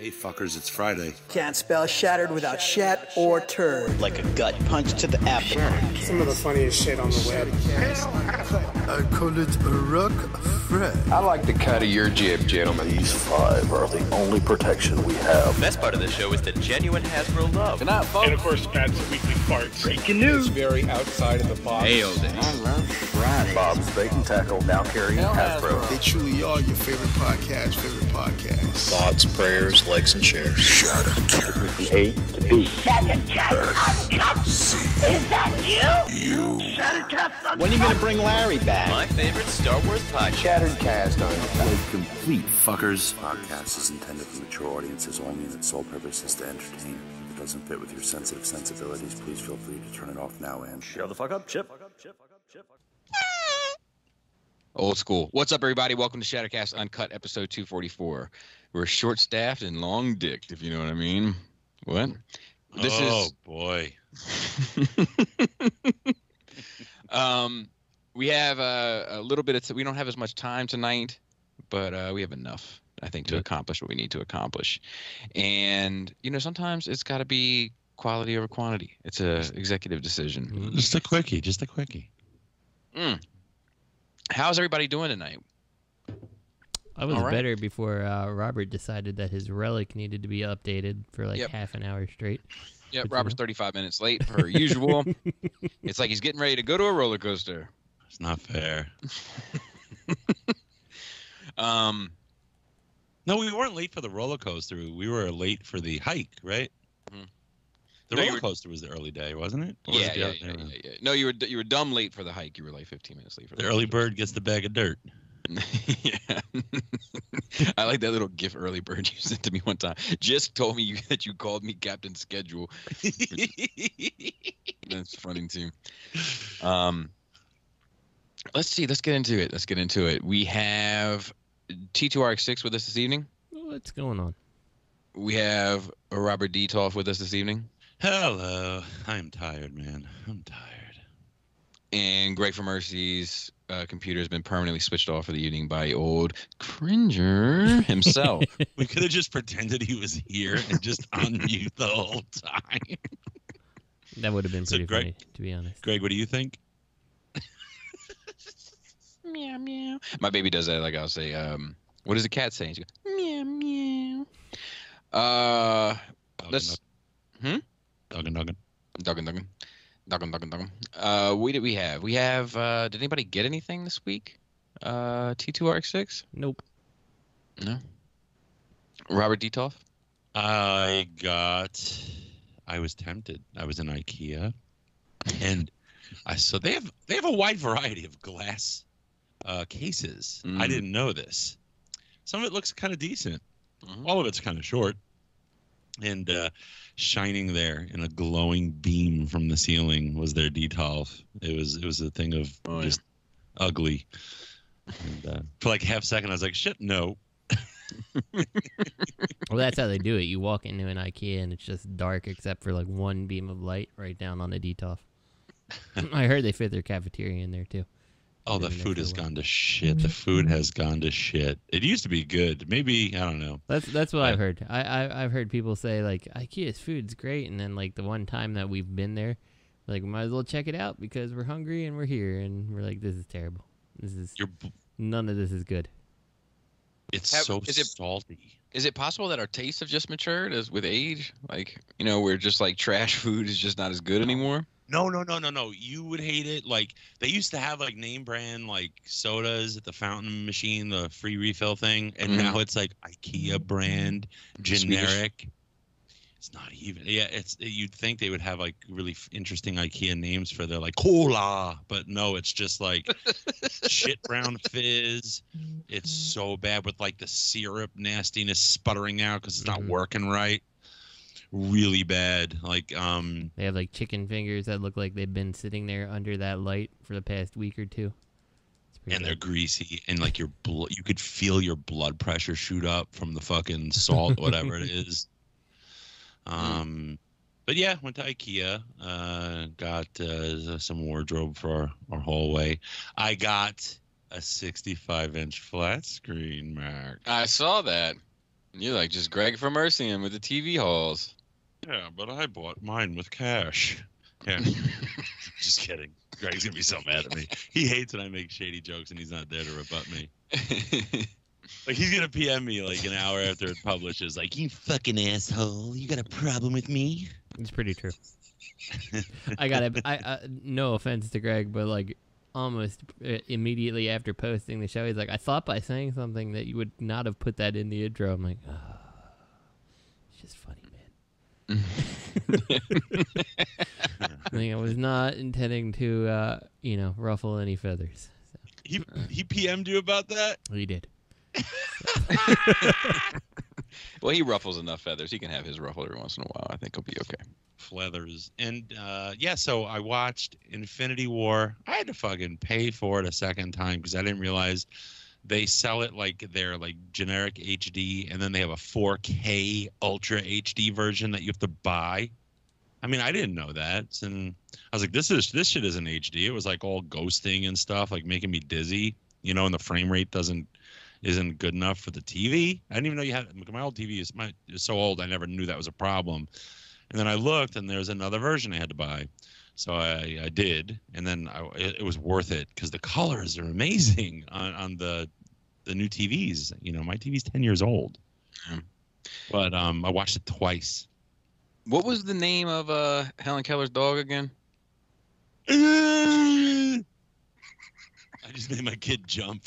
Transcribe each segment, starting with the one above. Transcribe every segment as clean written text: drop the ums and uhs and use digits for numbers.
Hey fuckers, it's Friday. Can't spell shattered without shat or turd. Like a gut punch to the abdomen. Some of the funniest shit on the web. I call it a rock Fred. I like the cut of your jib, gentlemen. These 5 are the only protection we have. The best part of the show is the genuine Hasbro love. Good night, folks. And of course, Pat's weekly farts. Breaking news. It's very outside of the box. Hail day. I love Friday. Bob's Bait and Tackle, now carrying Hasbro. They truly are your favorite podcast. Thoughts, prayers, likes, and shares. Shattered A to B. Shattered Cast Uncut. Is that you? Shattered Cast When are you going to bring Larry back? My favorite Star Wars podcast. Shattered Cast Uncut. Complete fuckers. Podcast is intended for mature audiences only, and its sole purpose is to entertain. If it doesn't fit with your sensitive sensibilities, please feel free to turn it off now and Shut the fuck up, Chip. Old school. What's up, everybody? Welcome to Shattercast Uncut, episode 244. We're short-staffed and long-dicked, if you know what I mean. What? Boy. We have a little bit of... we don't have as much time tonight, but we have enough, I think, to accomplish what we need to accomplish. And, you know, sometimes it's got to be quality over quantity. It's a executive decision. Just a quickie. How's everybody doing tonight? I was better before Robert decided that his relic needed to be updated for like half an hour straight. Yep, Robert's 35 minutes late per usual. It's like he's getting ready to go to a roller coaster. It's not fair. No, we weren't late for the roller coaster. We were late for the hike, right? Mm-hmm. The roller coaster was the early day, wasn't it? Yeah. No, you were dumb late for the hike. You were like 15 minutes late for the early bird gets the bag of dirt. Yeah. I like that little GIF early bird you sent to me one time. Just told me that you called me Captain Schedule. That's funny too. Let's see. Let's get into it. We have T2RX6 with us this evening. What's going on? We have Robert Detox with us this evening. Hello. I'm tired, man. I'm tired. And Greg from Mercy's computer has been permanently switched off for the evening by old Cringer himself. We could have just pretended he was here and just unmute the whole time. That would have been pretty funny, to be honest. Greg, what do you think? Meow, meow. My baby does that. Like I'll say, what does the cat say? She goes, meow, meow. Let's... Doggin. What did we have? We have, did anybody get anything this week? T2RX6? Nope. No? Robert Detox? I was tempted. I was in IKEA, and I saw they have a wide variety of glass cases. I didn't know this. Some of it looks kind of decent. Mm-hmm. All of it's kind of short. And shining there in a glowing beam from the ceiling was their Detox. It was a thing of just ugly. And for like half a second, I was like, shit, no. Well, that's how they do it. You walk into an IKEA and it's just dark except for like one beam of light right down on the Detox. I heard they fit their cafeteria in there too. Oh, the food has gone to shit. The food has gone to shit. It used to be good. Maybe, I don't know. That's what I've heard. I've heard people say, like, IKEA's food's great, and then, like, the one time that we've been there, like, we might as well check it out because we're hungry and we're here, and we're like, this is terrible. None of this is good. It's salty. Is it possible that our tastes have just matured with age? Like, you know, we're just like trash food is just not as good anymore? No. You would hate it. Like, they used to have like name brand like sodas at the fountain machine, the free refill thing, and now it's like IKEA brand generic. It's not even. Yeah, you'd think they would have like really interesting IKEA names for their like cola, but no, it's just like shit brown fizz. It's so bad with like the syrup nastiness sputtering out because it's not working right. Really bad. Like they have like chicken fingers that look like they've been sitting there under that light for the past week or two. And they're greasy, and like you could feel your blood pressure shoot up from the fucking salt, whatever it is. But yeah, went to IKEA, got some wardrobe for our hallway. I got a 65-inch flat screen, Mark. I saw that. You're like just Greg from Mercian with the TV hauls. Yeah, but I bought mine with cash. Yeah. Just kidding. Greg's going to be so mad at me. He hates when I make shady jokes and he's not there to rebut me. Like, he's going to PM me like an hour after it publishes. Like, you fucking asshole. You got a problem with me? It's pretty true. I got it. No offense to Greg, but like almost immediately after posting the show, he's like, I thought by saying something that you would not have put that in the intro. I'm like, oh, it's just funny, man. I was not intending to, ruffle any feathers. So. He PM'd you about that? He did. Well, he ruffles enough feathers. He can have his ruffle every once in a while. I think he'll be okay. Feathers. And, so I watched Infinity War. I had to fucking pay for it a second time because I didn't realize they sell it like they're like generic HD, and then they have a 4K Ultra HD version that you have to buy. I mean, I didn't know that, and I was like, this shit isn't HD. It was like all ghosting and stuff, like making me dizzy, and the frame rate isn't good enough for the TV. I didn't even know you had. My old TV is so old, I never knew that was a problem. And then I looked, and there's another version I had to buy. So I did, and then it was worth it because the colors are amazing on the new TVs. My TV's 10 years old, but I watched it twice. What was the name of Helen Keller's dog again? I just made my kid jump.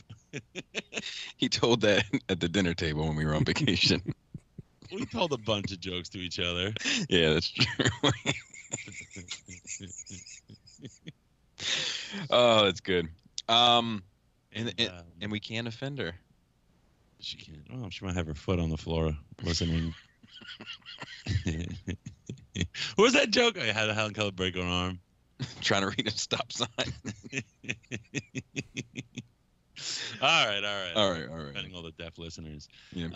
He told that at the dinner table when we were on vacation. We told a bunch of jokes to each other. Yeah, that's true. Oh, that's good. And we can't offend her. She can't. Oh, she might have her foot on the floor listening. What was that joke? I had a Helen Keller break her arm. Trying to read a stop sign. All right. Offending all the deaf listeners. Yeah.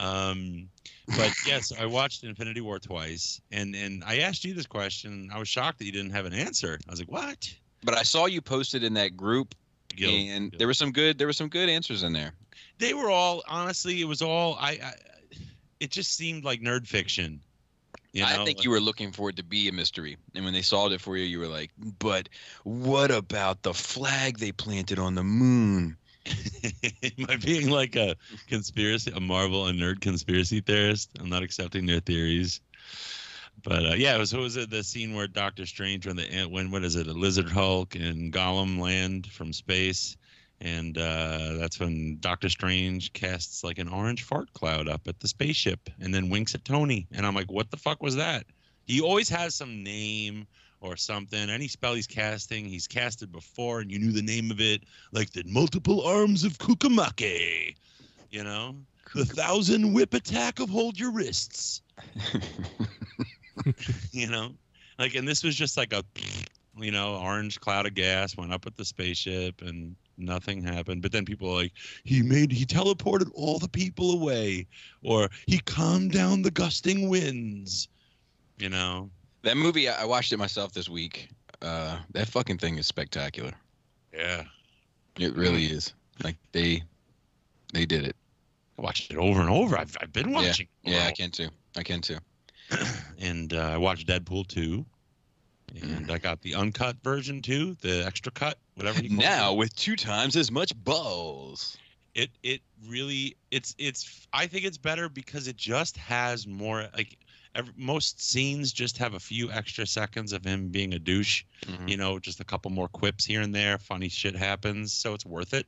But yes, I watched Infinity War twice, and I asked you this question. I was shocked that you didn't have an answer. I was like, what? But I saw you posted in that group, and there were some good answers in there. They were all, honestly, it was all it just seemed like nerd fiction. I think you were looking for it to be a mystery, and when they solved it for you, you were like, but what about the flag they planted on the moon? Am I being like a Marvel and nerd conspiracy theorist? I'm not accepting their theories. But what was it? The scene where Doctor Strange, when what is it? A lizard Hulk and Gollum land from space, and that's when Doctor Strange casts like an orange fart cloud up at the spaceship, and then winks at Tony. And I'm like, what the fuck was that? He always has some name or something. Any spell he's casted before, and you knew the name of it, like the multiple arms of Kukamake. The 1,000 whip attack of hold your wrists. And this was just like a, orange cloud of gas went up at the spaceship and nothing happened. But then people are like, he teleported all the people away, or he calmed down the gusting winds. That movie, I watched it myself this week. That fucking thing is spectacular. Yeah. It really is. Like, they did it. I watched it over and over. I've been watching. Yeah, I can too. And I watched Deadpool 2. And I got the uncut version too, the extra cut, whatever you call it. Now with 2 times as much balls. It really, I think it's better because it just has more, like, most scenes just have a few extra seconds of him being a douche, just a couple more quips here and there. Funny shit happens, so it's worth it.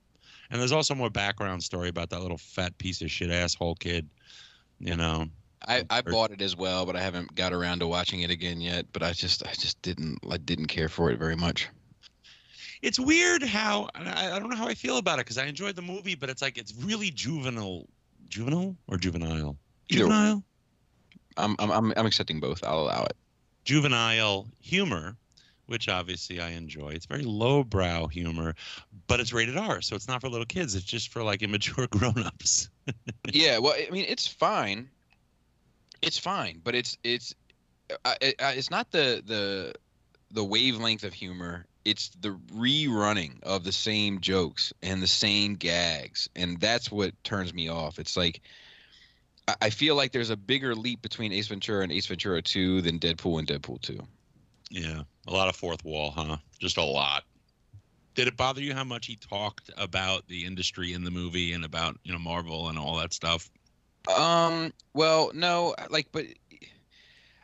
And there's also more background story about that little fat piece of shit asshole kid. I bought it as well, but I haven't got around to watching it again yet. But I just didn't care for it very much. It's weird how I don't know how I feel about it because I enjoyed the movie, but it's like it's really juvenile or juvenile. Juvenile. I'm accepting both. I'll allow it. Juvenile humor, which obviously I enjoy. It's very lowbrow humor, but it's rated R, so it's not for little kids. It's just for like immature grown-ups. Yeah, well, I mean, it's fine. It's fine, but it's not the wavelength of humor. It's the rerunning of the same jokes and the same gags, and that's what turns me off. It's like I feel like there's a bigger leap between Ace Ventura and Ace Ventura 2 than Deadpool and Deadpool 2. Yeah, a lot of fourth wall, huh? Just a lot. Did it bother you how much he talked about the industry in the movie and about, you know, Marvel and all that stuff? Well, no, but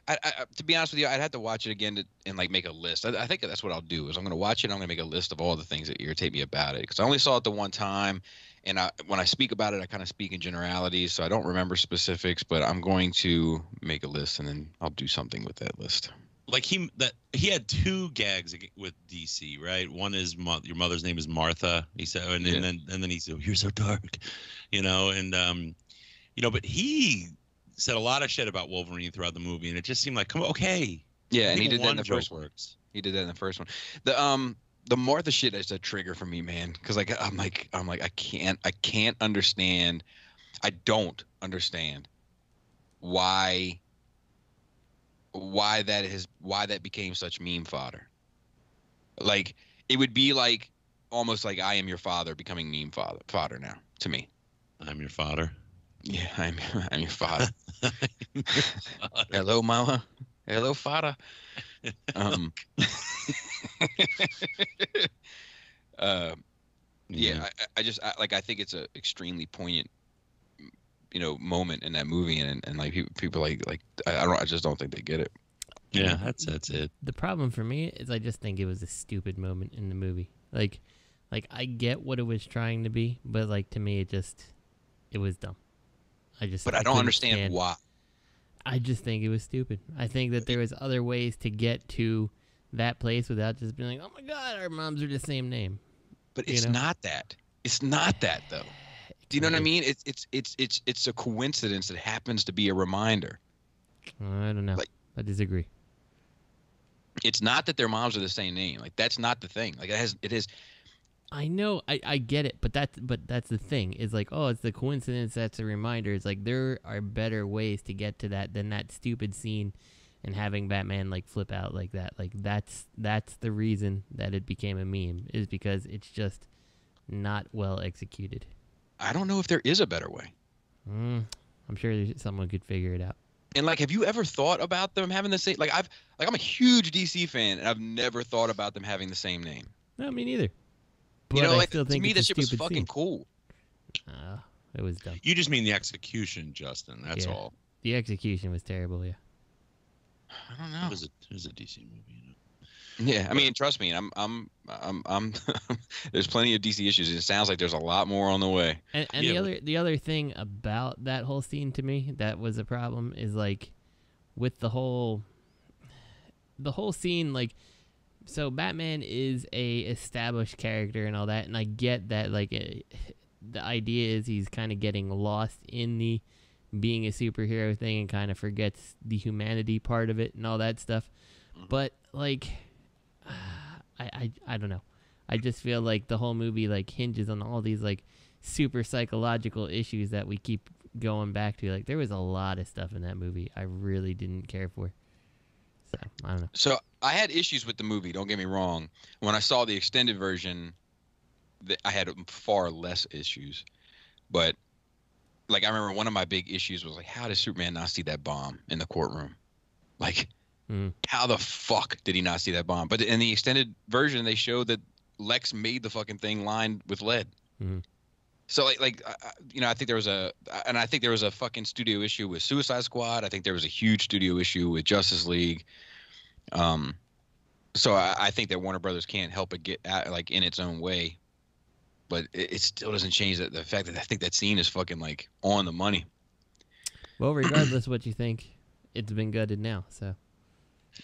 I to be honest with you, I'd have to watch it again and like make a list. I think that's what I'll do is I'm going to watch it and I'm going to make a list of all the things that irritate me about it, because I only saw it the one time, and when I speak about it, I kind of speak in generalities, so I don't remember specifics, but I'm going to make a list and then I'll do something with that list. Like he had two gags with DC, right? One is your mother's name is Martha. He said, and then he said, "You're so dark," you know, and you know, but he said a lot of shit about Wolverine throughout the movie, and it just seemed like, come on, okay. Yeah, and he did that in the first one. He did that in the first one. The Martha shit is a trigger for me, man, because like I'm like I can't understand. I don't understand why that became such meme fodder. Like it would be like almost like I Am Your Father becoming meme fodder now to me. I'm your father. Yeah, I'm your father. Hello, mama. Hello, father. Yeah, I think it's a extremely poignant, you know, moment in that movie, and like people like I just don't think they get it. Yeah, that's it. The problem for me is I just think it was a stupid moment in the movie. Like I get what it was trying to be, but like to me it was dumb. But I don't understand why. I just think it was stupid. I think that there was other ways to get to that place without just being like, oh my God, our moms are the same name. But it's not that. It's not that though. Do you know what I mean? It's a coincidence that happens to be a reminder. I don't know. I disagree. It's not that their moms are the same name. Like that's not the thing. Like it is. I know, I get it, but that's the thing. Is like, oh, it's the coincidence that's a reminder. It's like there are better ways to get to that than that stupid scene and having Batman like flip out like that. Like that's the reason that it became a meme, is because it's just not well executed. I don't know if there is a better way. I'm sure someone could figure it out. And like, have you ever thought about them having the same? I'm a huge DC fan, and I've never thought about them having the same name. No, me neither. But you know, like to me, that shit was fucking cool. It was dumb. You just mean the execution, Justin. That's all. The execution was terrible. Yeah. I don't know. It was a DC movie. You know? Yeah, I mean, trust me, I'm there's plenty of DC issues. It sounds like there's a lot more on the way. And the other thing about that whole scene to me that was a problem is like with the whole scene, like, so Batman is a established character and all that, and I get that, like, the idea is he's kind of getting lost in the being a superhero thing and kind of forgets the humanity part of it and all that stuff. But like, I don't know. I just feel like the whole movie like hinges on all these like super psychological issues that we keep going back to. Like there was a lot of stuff in that movie I really didn't care for. So I don't know. So I had issues with the movie. Don't get me wrong. When I saw the extended version, I had far less issues. But like I remember one of my big issues was like, how does Superman not see that bomb in the courtroom? Like, how the fuck did he not see that bomb? But in the extended version, they showed that Lex made the fucking thing lined with lead. So I think there was a fucking studio issue with Suicide Squad. I think there was a huge studio issue with Justice League. So I think that Warner Brothers can't help but get at, like, in its own way. But it still doesn't change the fact that I think that scene is fucking like on the money. Well, regardless of what you think, it's been gutted now. So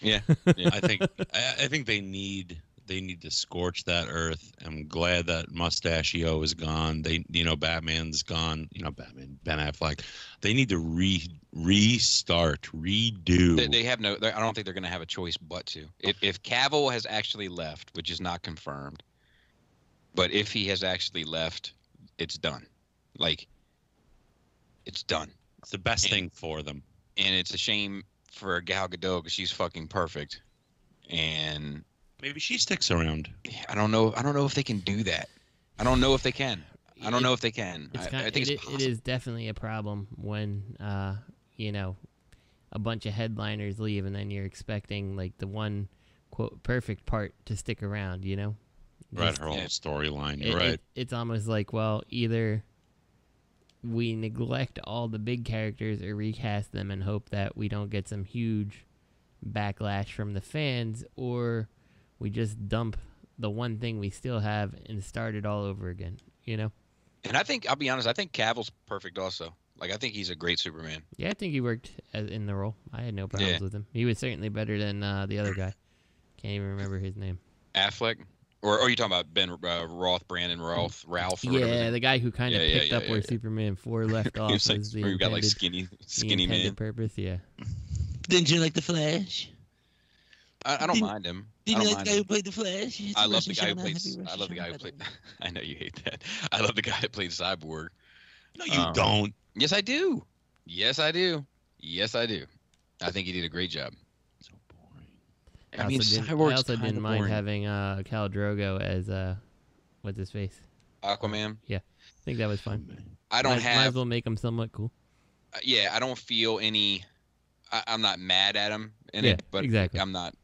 yeah. I think they need to scorch that earth. I'm glad that Mustachio is gone. Batman's gone. Batman, Ben Affleck. They need to restart, redo. They have no. I don't think they're going to have a choice but to. If Cavill has actually left, which is not confirmed. But if he has actually left, it's done. Like, it's done. It's the best thing for them. And it's a shame for Gal Gadot because she's fucking perfect. And maybe she sticks around. I don't know. I don't know if they can do that. I don't know if they can. I don't know if they can. I think it's possible. It is definitely a problem when, you know, a bunch of headliners leave and then you're expecting, like, the one, quote, perfect part to stick around, you know? Right, her whole storyline. You're right. It's almost like, well, either we neglect all the big characters or recast them and hope that we don't get some huge backlash from the fans, or we just dump the one thing we still have and start it all over again, you know? And I think, I'll be honest, I think Cavill's perfect also. Like, I think he's a great Superman. Yeah, I think he worked in the role. I had no problems with him. He was certainly better than the other guy. Can't even remember his name. Affleck? Or are you talking about Ben Roth, Brandon Ralph? Yeah, the guy who kind of picked up where Superman 4 left off. Was like, where you got like skinny man. Purpose, yeah. Didn't you like the Flash? I don't mind him. Didn't you like the guy who played the Flash? I love the guy who plays. I love the guy who played. I know you hate that. I love the guy who played Cyborg. No, you don't. Yes, I do. Yes, I do. Yes, I do. I think he did a great job. So boring. I mean, I also didn't mind having Khal Drogo as what's his face? Aquaman. Yeah, I think that was fun. Might as well make him somewhat cool. Yeah, I don't feel any. I'm not mad at him in it, but exactly. I'm not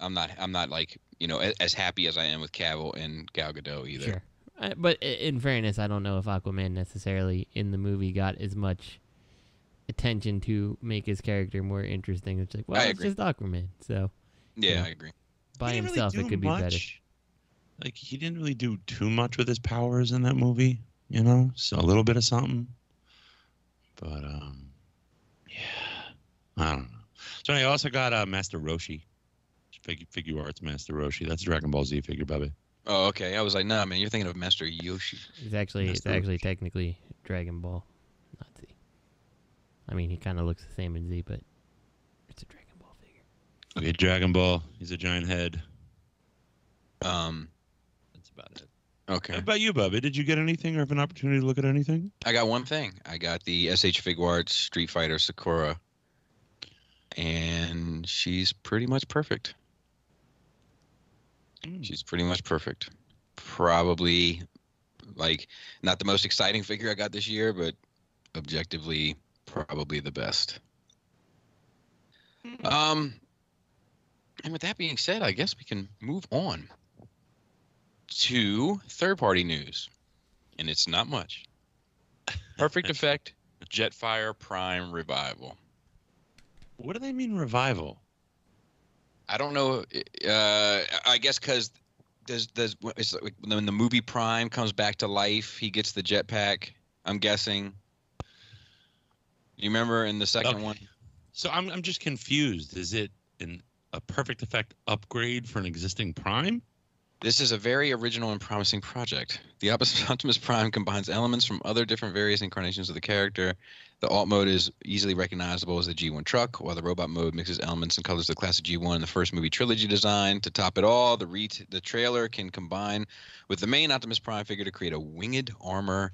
like, you know, as happy as I am with Cavill and Gal Gadot either. Sure. But in fairness, I don't know if Aquaman necessarily in the movie got as much attention to make his character more interesting. It's like, well, it's just Aquaman. So yeah, you know, I agree. By himself, it could be better. Like, he didn't really do too much with his powers in that movie, you know? So a little bit of something. But, yeah. I don't know. So I also got Master Roshi. Figure Arts Master Roshi. That's a Dragon Ball Z figure, Bubby. Oh, okay. I was like, nah, man, you're thinking of Master Yoshi. It's actually technically Dragon Ball, not Z. I mean, he kind of looks the same in Z, but it's a Dragon Ball figure. Okay, Dragon Ball. He's a giant head. That's about it. Okay. How about you, Bubby? Did you get anything or have an opportunity to look at anything? I got one thing. I got the SH Figuarts Street Fighter Sakura. And she's pretty much perfect. She's pretty much perfect. Probably, like, not the most exciting figure I got this year, but objectively, probably the best. And with that being said, I guess we can move on to third-party news. And it's not much. Perfect Effect Jetfire Prime Revival. What do they mean revival? I don't know. I guess because when the movie Prime comes back to life, he gets the jetpack. I'm guessing. You remember in the second one? So I'm just confused. Is it a Perfect Effect upgrade for an existing Prime? This is a very original and promising project. The Optimus Prime combines elements from other different various incarnations of the character. The alt mode is easily recognizable as the G1 truck, while the robot mode mixes elements and colors of the classic G1 in the first movie trilogy design. To top it all, the trailer can combine with the main Optimus Prime figure to create a winged armor,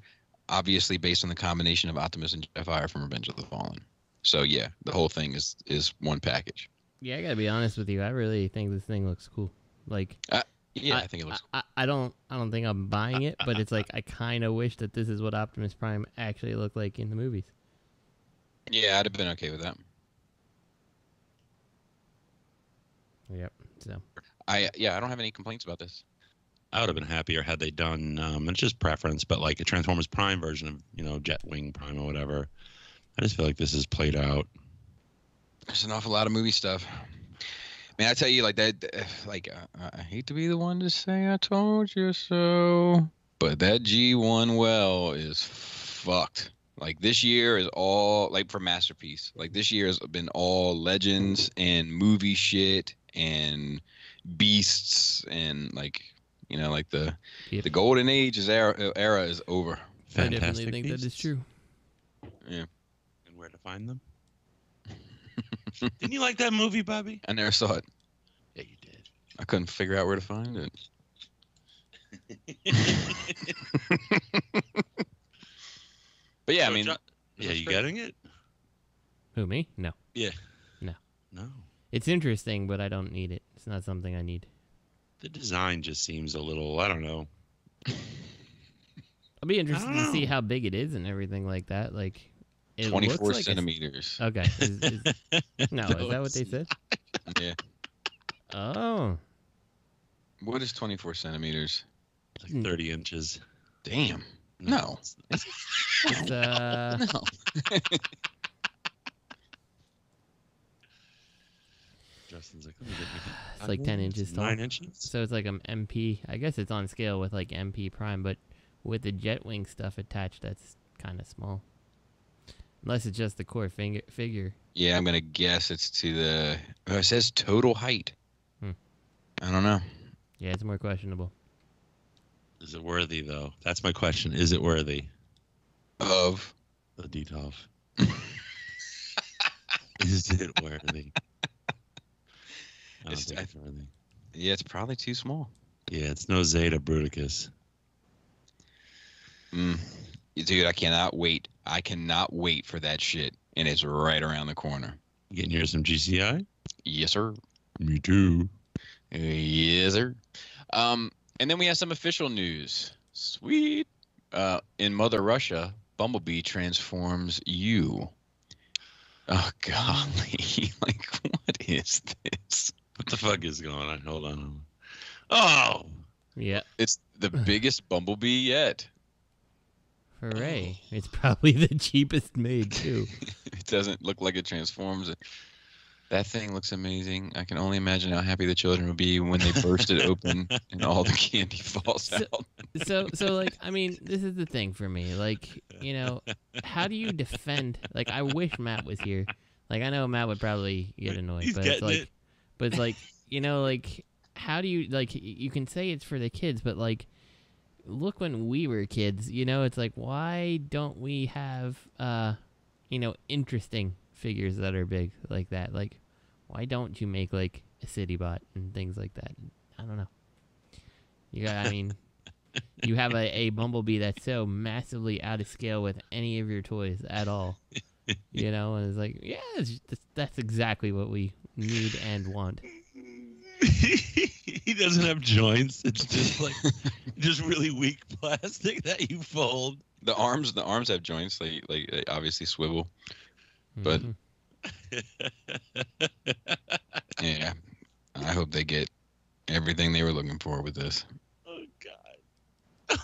obviously based on the combination of Optimus and Jetfire from Revenge of the Fallen. So yeah, the whole thing is one package. Yeah, I gotta be honest with you. I really think this thing looks cool. Like. Yeah, I think it looks cool. I don't think I'm buying it, but it's like I kind of wish that this is what Optimus Prime actually looked like in the movies. Yeah, I'd have been okay with that. Yep. So. I don't have any complaints about this. I would have been happier had they done. It's just preference, but like a Transformers Prime version of Jetwing Prime or whatever. I just feel like this is played out. There's an awful lot of movie stuff. Man, I tell you, like that, I hate to be the one to say I told you so, but that G1 well is fucked. Like, this year is all, like, for Masterpiece. Like, this year has been all Legends and movie shit and Beasts and, like, like the golden age era is over. Fantastic. I definitely think that is true. Yeah. And where to find them? Didn't you like that movie, Bobby? I never saw it. Yeah, you did. I couldn't figure out where to find it. But yeah, I mean, you getting it? Who, me? No. Yeah. No. It's interesting, but I don't need it. It's not something I need. The design just seems a little, I don't know. I'll be interested to see how big it is and everything like that. Like, it 24 looks like centimeters. Okay. No, is that what they said? Yeah. Oh. What is 24 centimeters? Like 30 inches. Damn. No. It's No. Justin's like, let me get me. It's like 10 inches tall. 9 inches. So it's like an MP. I guess it's on scale with like MP Prime, but with the jet wing stuff attached, that's kind of small. Unless it's just the core figure. Yeah, I'm gonna guess it's to the. Oh, it says total height. I don't know. Yeah, it's more questionable. Is it worthy though? That's my question. Is it worthy of the Detox? Is it worthy? I don't think it's worthy. Yeah, it's probably too small. Yeah, it's no Zeta Bruticus. Dude, I cannot wait. I cannot wait for that shit, and it's right around the corner. You getting yours from GCI? Yes, sir. Me too. Yes, sir. And then we have some official news. Sweet. In Mother Russia, Bumblebee transforms you. Oh, golly. Like, what is this? What the fuck is going on? Hold on. Oh! Yeah. It's the biggest Bumblebee yet. Hooray. It's probably the cheapest made, too. It doesn't look like it transforms. That thing looks amazing. I can only imagine how happy the children will be when they burst it open and all the candy falls out. So, like, I mean, this is the thing for me. Like, you know, how do you defend? Like, I wish Matt was here. Like, I know Matt would probably get annoyed, but it's like, you know, like, how do you, like, you can say it's for the kids, but like, look when we were kids, you know, it's like, why don't we have, you know, interesting figures that are big like that? Like, why don't you make like a city bot and things like that? I don't know. I mean, you have a Bumblebee that's so massively out of scale with any of your toys at all, you know, and it's like, yeah, that's exactly what we need and want. He doesn't have joints. It's just like just really weak plastic that you fold. The arms have joints. They obviously swivel. But yeah, I hope they get everything they were looking for with this. Oh God!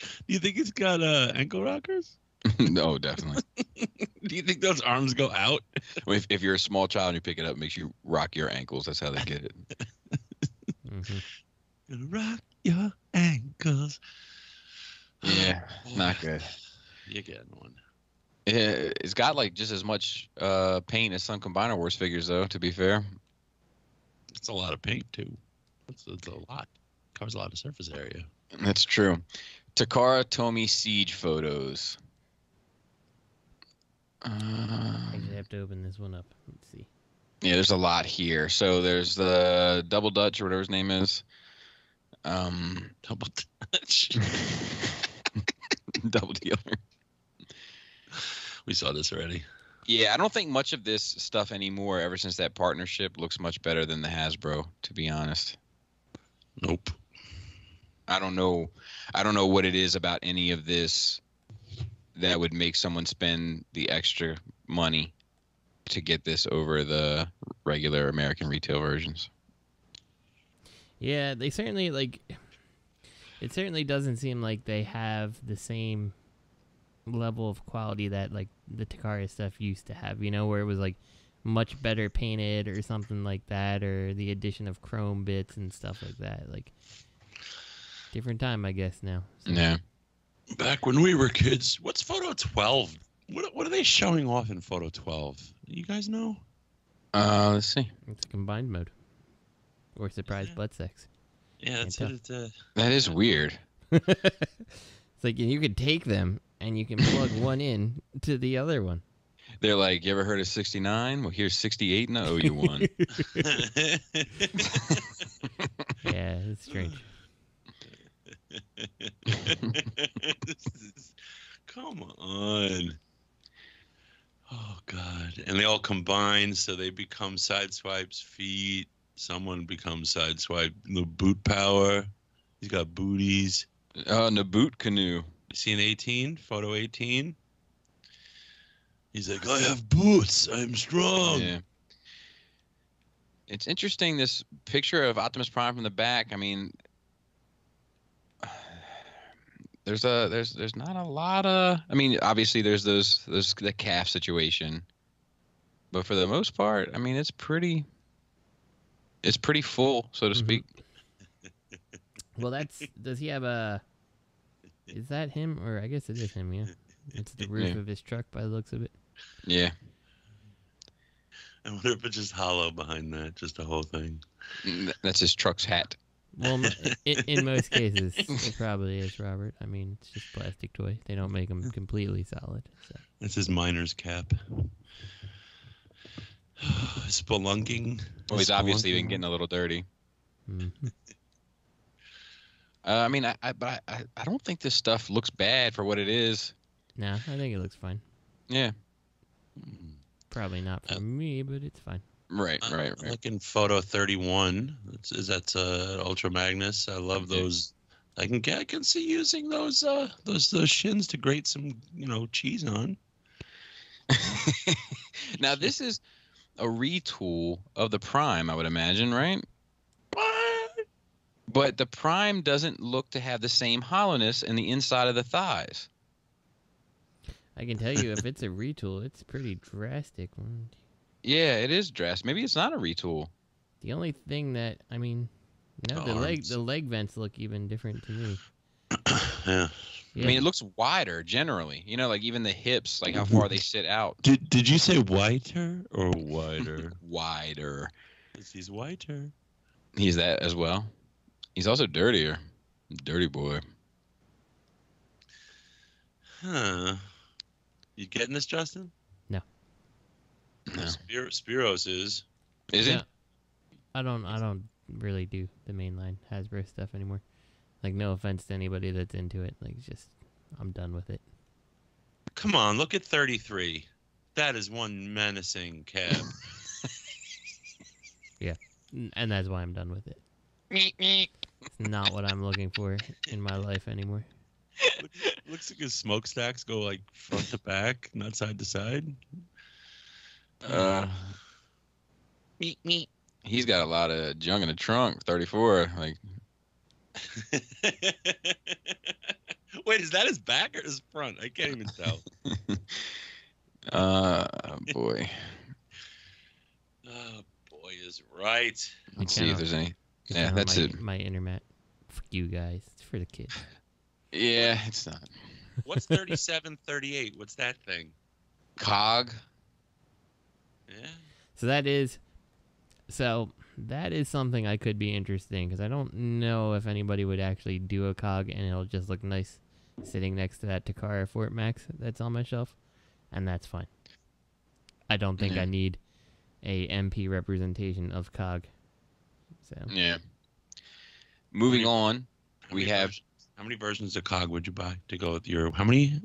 Do you think it's got ankle rockers? No, definitely. Do you think those arms go out? If you're a small child and you pick it up, it makes you rock your ankles. That's how they get it. Gonna rock your ankles. Yeah, not good. You're getting one. It's got like just as much paint as some Combiner Wars figures, though. To be fair, it's a lot of paint too. It's a lot. Covers a lot of surface area. That's true. Takara Tomy Siege photos. I just have to open this one up. Let's see. Yeah, there's a lot here. So there's the Double Dutch or whatever his name is. Double Dutch. Double dealer. We saw this already. Yeah, I don't think much of this stuff anymore ever since that partnership looks much better than the Hasbro, to be honest. Nope. I don't know what it is about any of this that would make someone spend the extra money to get this over the regular American retail versions. Yeah, they certainly it certainly doesn't seem like they have the same level of quality that like the Takara stuff used to have, you know, where it was like much better painted or something like that, or the addition of chrome bits and stuff like that. Like, different time, I guess, now. So. Yeah. Back when we were kids, what's Photo 12? What are they showing off in Photo 12? You guys know? Let's see. It's a combined mode. Or surprise butt sex. Yeah, that's what it's That is weird. It's like you could take them and you can plug one in to the other one. They're like, you ever heard of 69? Well, here's 68 and I owe you one. Yeah, it's strange. Come on. Oh God. And they all combine, so they become Sideswipe's feet. Someone becomes Sideswipe the boot power. He's got booties. The boot canoe. You see an 18? Photo 18? He's like, I have boots. I'm strong. Yeah. It's interesting, this picture of Optimus Prime from the back. I mean, there's not a lot of. I mean, obviously there's the calf situation, but for the most part, I mean, it's pretty full, so to speak. Well, does he have a? Is that him, or I guess it is him? Yeah, it's the roof of his truck by the looks of it. Yeah. I wonder if it's just hollow behind that, just the whole thing. That's his truck's hat. Well, in most cases, it probably is, Robert. I mean, it's just plastic toy. They don't make them completely solid. So. That's his miner's cap. Spelunking. Well, he's obviously been getting a little dirty. Mm-hmm. I mean, I don't think this stuff looks bad for what it is. No, I think it looks fine. Yeah. Probably not for me, but it's fine. Right. Looking photo 31. That's Ultra Magnus. I love those. I can see using those shins to grate some cheese on. Now this is a retool of the Prime, I would imagine, right? What? But the Prime doesn't look to have the same hollowness in the inside of the thighs. I can tell you, if it's a retool, it's pretty drastic. Yeah, it is drastic. Maybe it's not a retool. The only thing that, I mean, the leg vents look even different to me. Yeah. I mean, it looks wider generally. Like even the hips, like how far they sit out. Did you say whiter or wider? Wider. He's whiter. He's that as well. He's also dirtier. Dirty boy. Huh. You getting this, Justin? No. Spiros is. Is it? I don't really do the mainline Hasbro stuff anymore. Like, no offense to anybody that's into it. Like, just, I'm done with it. Come on, look at 33. That is one menacing cab. Yeah. And that's why I'm done with it. It's not what I'm looking for in my life anymore. Looks like his smokestacks go like front to back, not side to side. He's got a lot of junk in the trunk. 34, like. Wait, is that his back or his front? I can't even tell. Boy. Oh, boy is right. Let's see if there's any. Yeah, that's it. My internet. Fuck you guys. It's for the kids. Yeah, it's not. What's 3738? What's that thing? Cog. Yeah. So that is something I could be interested in, because I don't know if anybody would actually do a cog and it'll just look nice sitting next to that Takara Fort Max that's on my shelf, and that's fine. I don't think I need a MP representation of cog. So yeah. Moving on, we have. How many versions of cog would you buy to go with your? How many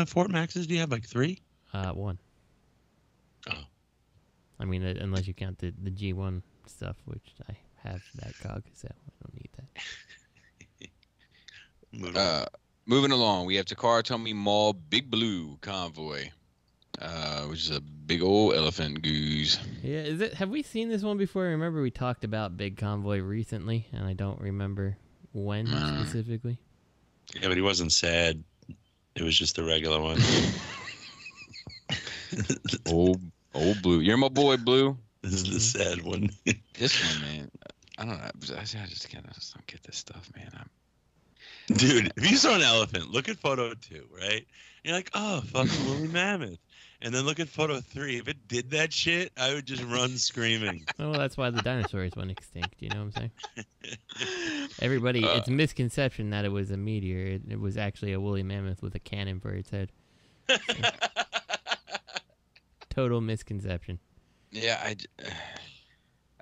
Fort Maxes do you have? Like 3? 1. Oh. I mean, unless you count the G1 stuff, which I have that cog, so I don't need that. Moving along, we have Takara Tomy Mall Big Blue Convoy, which is a big old elephant goose. Yeah, have we seen this one before? I remember we talked about Big Convoy recently, and I don't remember when specifically. Yeah, but he wasn't sad. It was just the regular one. Old Blue. You're my boy, Blue. This is the sad one. This one, man. I don't know. I just don't get this stuff, man. Dude, if you saw an elephant, look at photo 2, right? You're like, oh, fucking woolly mammoth. And then look at photo 3. If it did that shit, I would just run screaming. Well, that's why the dinosaurs went extinct. You know what I'm saying? Everybody, it's a misconception that it was a meteor. It was actually a woolly mammoth with a cannon for its head. So, total misconception. Yeah,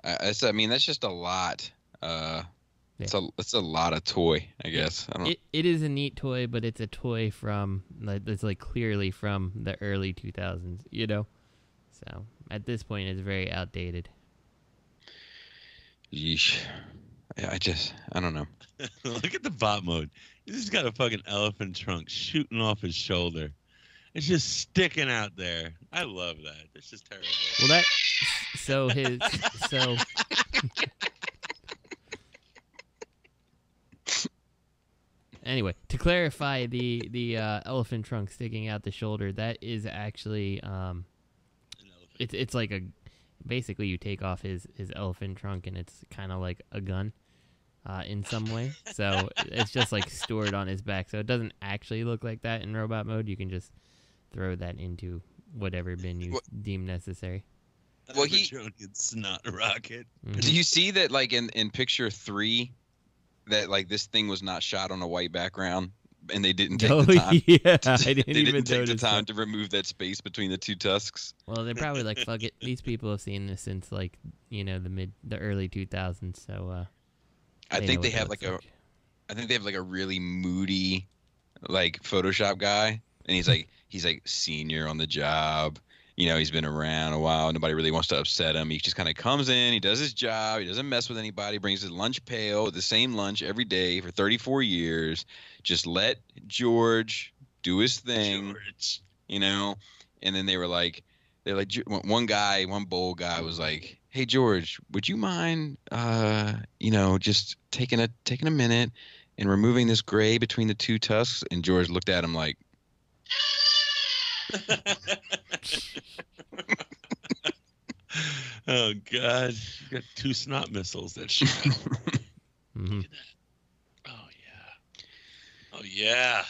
I mean, that's just a lot. It's a lot of toy, I guess. It is a neat toy, but it's a toy from that's like clearly from the early 2000s, you know. So at this point, it's very outdated. Yeesh. I don't know. Look at the bot mode. He's just got a fucking elephant trunk shooting off his shoulder. It's just sticking out there. I love that. That's just terrible. Well, anyway, to clarify, the elephant trunk sticking out the shoulder, that is actually it's like basically you take off his elephant trunk and it's kind of like a gun in some way. So it's just like stored on his back. So it doesn't actually look like that in robot mode. You can just throw that into whatever bin you deem necessary. Well, it's not a rocket. Mm-hmm. Do you see that, like in picture 3, that like this thing was not shot on a white background, and they didn't take the time. Yeah, I didn't even take the notice time to remove that space between the two tusks. Well, they're probably like, fuck it. These people have seen this since like the early 2000s. So I think they have like a really moody like Photoshop guy, and he's like senior on the job. He's been around a while. Nobody really wants to upset him. He just kind of comes in. He does his job. He doesn't mess with anybody. Brings his lunch pail, the same lunch every day for 34 years. Just let George do his thing, And then they're like, one bold guy was like, "Hey George, would you mind, just taking a minute and removing this gray between the two tusks?" And George looked at him like. Oh God! You got 2 snot missiles that shit. Mm-hmm. Oh yeah! Oh yeah!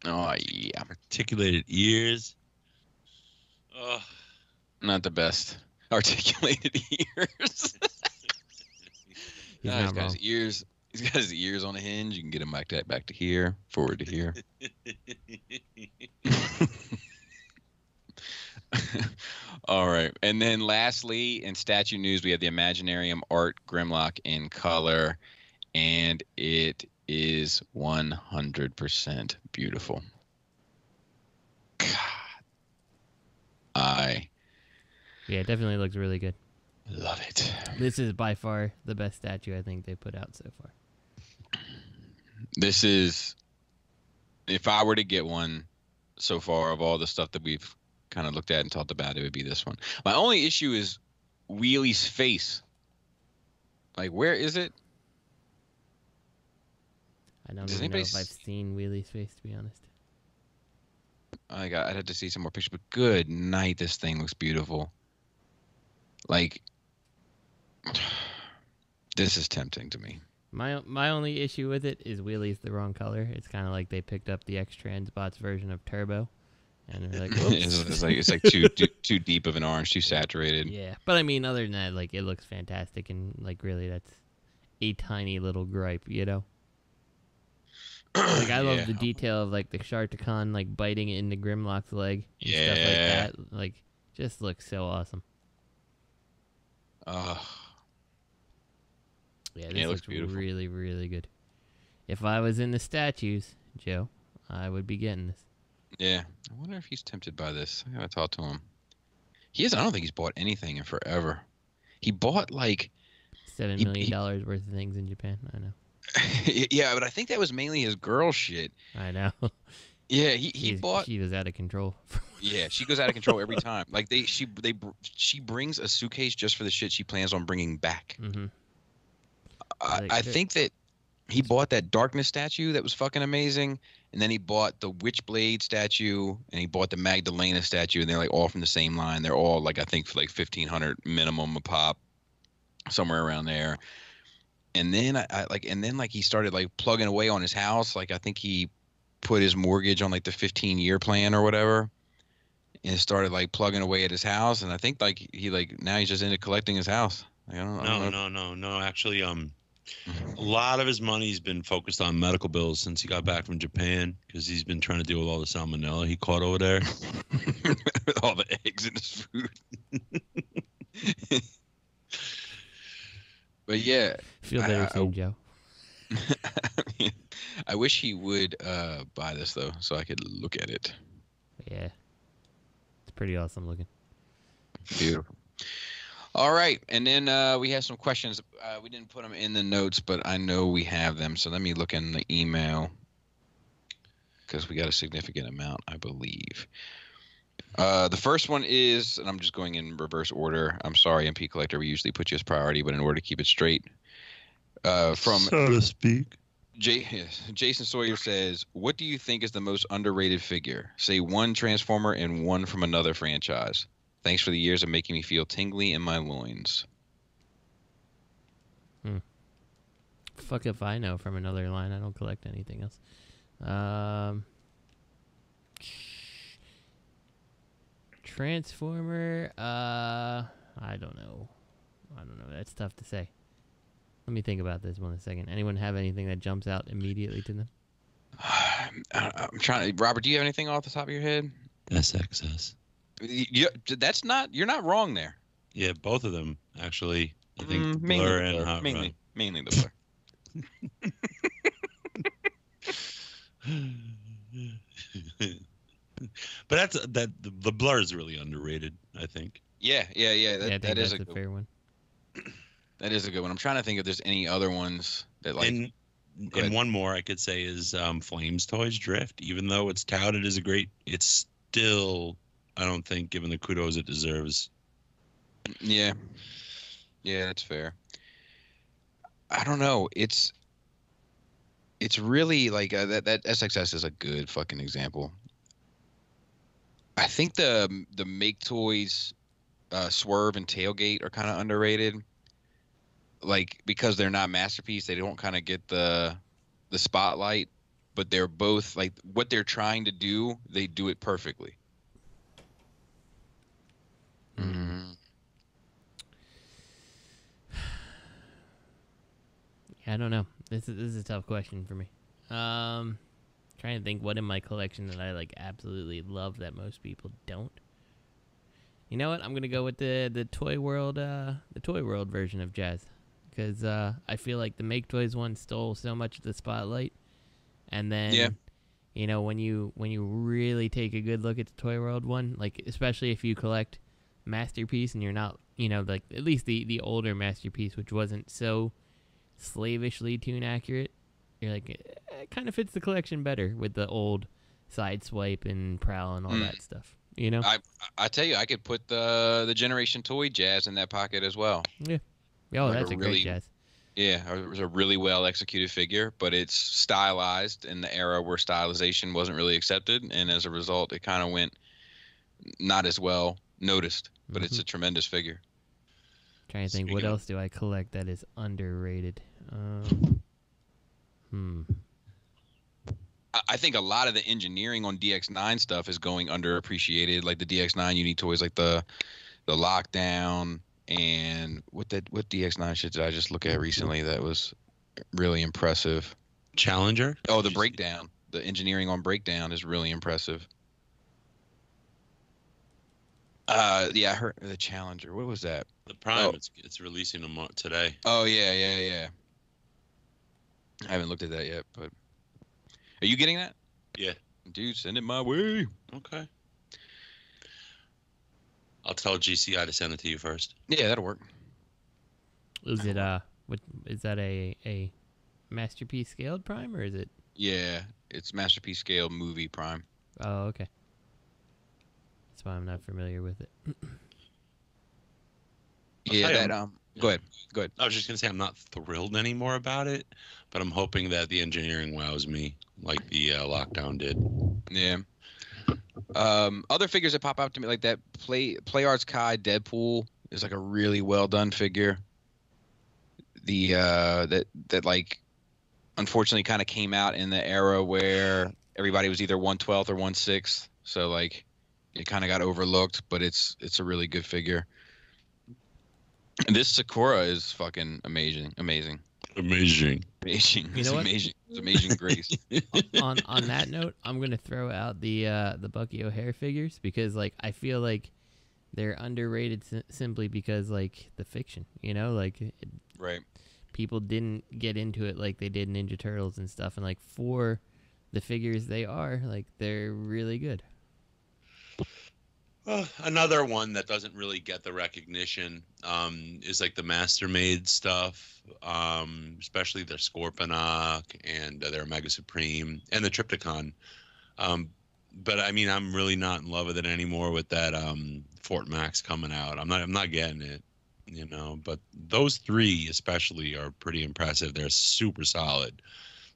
Oh yeah! Articulated ears. Oh, not the best. Articulated ears. He's got his ears. He's got his ears on a hinge. You can get him back to here, forward to here. All right. And then lastly, in statue news, we have the Imaginarium Art Grimlock in color, and it is 100% beautiful. God. Yeah, it definitely looks really good. Love it. This is by far the best statue I think they put out so far. This is, if I were to get one so far of all the stuff that we've kind of looked at and talked about, it would be this one. My only issue is Wheelie's face. Like, where is it? I don't even know if I've seen Wheelie's face, to be honest. I'd have to see some more pictures, but good night, this thing looks beautiful. Like, this is tempting to me. My only issue with it is Wheelie's the wrong color. It's kind of like they picked up the X-Transbots version of Turbo. And they're like, it's like too deep of an orange, too saturated. Yeah, but I mean, other than that, like, it looks fantastic, and like, really, that's a tiny little gripe, Like, I love the detail of like the Sharticon like biting into Grimlock's leg and stuff like that. Like, just looks so awesome. Yeah, this looks beautiful. Really, really good. If I was in the statues, Joe, I would be getting this. Yeah, I wonder if he's tempted by this. I gotta talk to him. I don't think he's bought anything in forever. He bought like $7 million worth of things in Japan. I know. Yeah, but I think that was mainly his girl shit. I know. Yeah, he bought. She was out of control. Yeah, she goes out of control every time. Like she brings a suitcase just for the shit she plans on bringing back. Mm-hmm. I think that he bought that Darkness statue that was fucking amazing. And then he bought the Witchblade statue, and he bought the Magdalena statue, and they're like all from the same line. They're all like, I think, for like $1,500 minimum a pop, somewhere around there. And then he started like plugging away on his house. Like, I think he put his mortgage on like the 15-year plan or whatever, and started like plugging away at his house. And I think like now he's just into collecting his house. Like, I don't know. No. Actually, a lot of his money's been focused on medical bills since he got back from Japan, because he's been trying to deal with all the salmonella he caught over there. With all the eggs in his food. But yeah. Feel better soon, Joe. I wish he would buy this, though, so I could look at it. Yeah. It's pretty awesome looking. Beautiful. All right, and then we have some questions. We didn't put them in the notes, but I know we have them. So let me look in the email because we got a significant amount, I believe. The first one is, and I'm just going in reverse order. I'm sorry, MP Collector. We usually put you as priority, but in order to keep it straight, from so to speak. Jason Sawyer says, "What do you think is the most underrated figure? Say one Transformer and one from another franchise. Thanks for the years of making me feel tingly in my loins." Fuck if I know from another line. I don't collect anything else. Transformer. I don't know. That's tough to say. Let me think about this one a second. Anyone have anything that jumps out immediately to them? I'm trying. Robert, do you have anything off the top of your head? SXS. You're not wrong there. Yeah, both of them actually. I think mainly Blur and Hot Rod. Mainly the Blur. But the Blur is really underrated, I think. Yeah. That is a fair one. That is a good one. I'm trying to think if there's any other ones that like. And one more I could say is Flames Toys Drift. Even though it's touted as it's still, I don't think, given the kudos it deserves. Yeah, that's fair. I don't know. It's really like that SXS is a good fucking example. I think the Make Toys Swerve and Tailgate are kind of underrated. Like, because they're not masterpiece, they don't kind of get the spotlight, but they're both like what they're trying to do, they do it perfectly. I don't know. This is a tough question for me. Trying to think what in my collection that I like absolutely love that most people don't. You know what? I'm gonna go with the Toy World version of Jazz, because I feel like the Make Toys one stole so much of the spotlight, and then you know, when you really take a good look at the Toy World one, like especially if you collect Masterpiece and you're not, you know, like at least the older Masterpiece, which wasn't so slavishly tune accurate, you're like, it kind of fits the collection better with the old Sideswipe and Prowl and all that stuff. You know, I tell you, I could put the Generation Toy Jazz in that pocket as well. Yeah. Oh, like that's a great Jazz. Yeah, it was a really well executed figure, but it's stylized in the era where stylization wasn't really accepted, and as a result, it kind of went not as well noticed. But it's a tremendous figure. Trying to think, what else do I collect that is underrated? I think a lot of the engineering on DX9 stuff is going underappreciated. Like the DX9 unique toys, like the Lockdown, and what DX9 shit did I just look at recently that was really impressive? Challenger? Oh, the Breakdown. The engineering on Breakdown is really impressive. Yeah, I heard the Challenger. What was that? The Prime. It's releasing them today. Oh yeah. I haven't looked at that yet, but are you getting that? Yeah. Dude, send it my way. Okay. I'll tell GCI to send it to you first. Yeah, that'll work. Is it what is that a Masterpiece scaled Prime, or is it? Yeah, it's Masterpiece scaled movie Prime. Oh, okay. That's why I'm not familiar with it. Yeah, go ahead. I was just gonna say I'm not thrilled anymore about it, but I'm hoping that the engineering wows me like the Lockdown did. Yeah. Other figures that pop out to me like that, Play Arts Kai Deadpool is like a really well done figure. The that like unfortunately kind of came out in the era where everybody was either 1/12 or 1/6, so like it kind of got overlooked, but it's a really good figure. And this Sakura is fucking amazing. You know It's what? amazing. It's amazing grace. on that note, I'm gonna throw out the Bucky O'Hare figures, because like I feel like they're underrated simply because like the fiction, you know, like right. People didn't get into it like they did Ninja Turtles and stuff, and like for the figures they are, like they're really good. Another one that doesn't really get the recognition is like the Mastermaid stuff, especially their Sqwirmishes and their Mega Supreme and the Triptychon. But I mean, I'm really not in love with it anymore with that Fort Max coming out. I'm not getting it, you know. But those three especially are pretty impressive. They're super solid.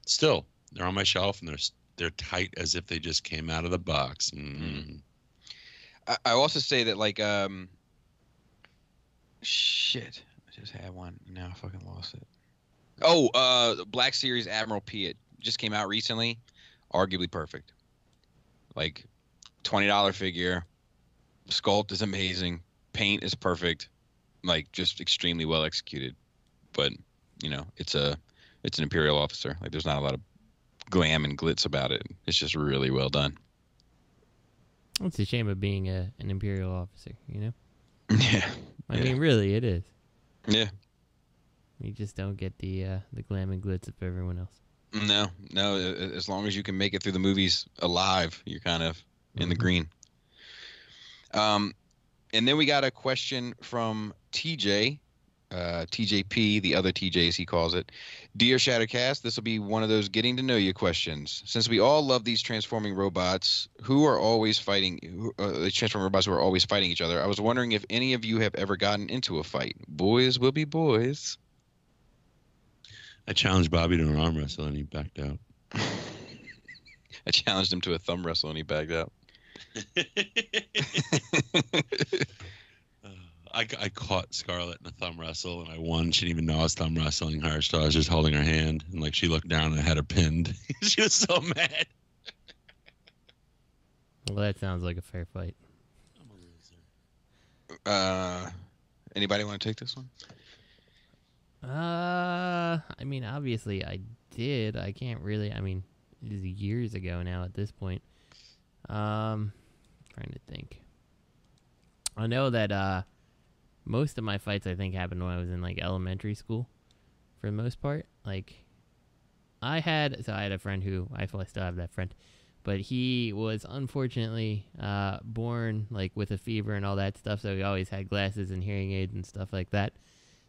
Still, they're on my shelf and they're tight as if they just came out of the box. I also say that, like, shit, I just had one. Now I fucking lost it. Oh, Black Series Admiral P. It just came out recently. Arguably perfect. Like, $20 figure. Sculpt is amazing. Paint is perfect. Like, just extremely well executed. But, you know, it's an Imperial officer. Like, there's not a lot of glam and glitz about it. It's just really well done. It's a shame of being an Imperial officer, you know? Yeah. I mean, really, it is. Yeah. You just don't get the glam and glitz of everyone else. No. As long as you can make it through the movies alive, you're kind of in the green. And then we got a question from TJ. TJP, the other TJ as he calls it. Dear Shattercast, this will be one of those getting to know you questions. Since we all love these transforming robots who are always fighting, the transforming robots who are always fighting each other, I was wondering if any of you have ever gotten into a fight. Boys will be boys. I challenged Bobby to an arm wrestle and he backed out. I challenged him to a thumb wrestle and he backed out. I caught Scarlett in a thumb wrestle and I won. She didn't even know I was thumb wrestling her, so I was just holding her hand and like she looked down and I had her pinned. She was so mad. Well, that sounds like a fair fight. I'm a loser. Anybody want to take this one? I mean, obviously I did. I can't really. I mean, it is years ago now at this point. Trying to think. I know that most of my fights, I think, happened when I was in, like, elementary school, for the most part. Like, I had a friend who, I still have that friend, but he was unfortunately born, like, with a fever and all that stuff, so he always had glasses and hearing aids and stuff like that.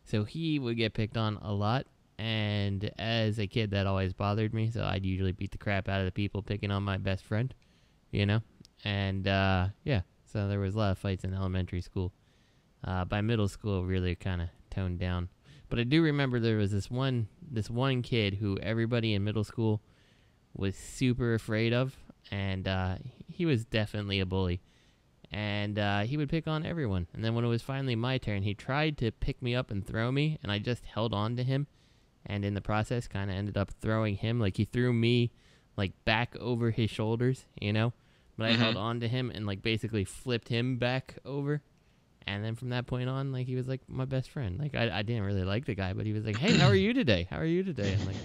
So he would get picked on a lot, and as a kid, that always bothered me, so I'd usually beat the crap out of the people picking on my best friend, you know? And, yeah, so there was a lot of fights in elementary school. By middle school, really kind of toned down. But I do remember there was this one kid who everybody in middle school was super afraid of, and he was definitely a bully. And he would pick on everyone. And then when it was finally my turn, he tried to pick me up and throw me, and I just held on to him. And in the process, kind of ended up throwing him. Like, he threw me, like, back over his shoulders, you know? But I held on to him and, like, basically flipped him back over. And then from that point on, like, he was, like, my best friend. Like, I didn't really like the guy, but he was like, hey, how are you today? How are you today? And, like,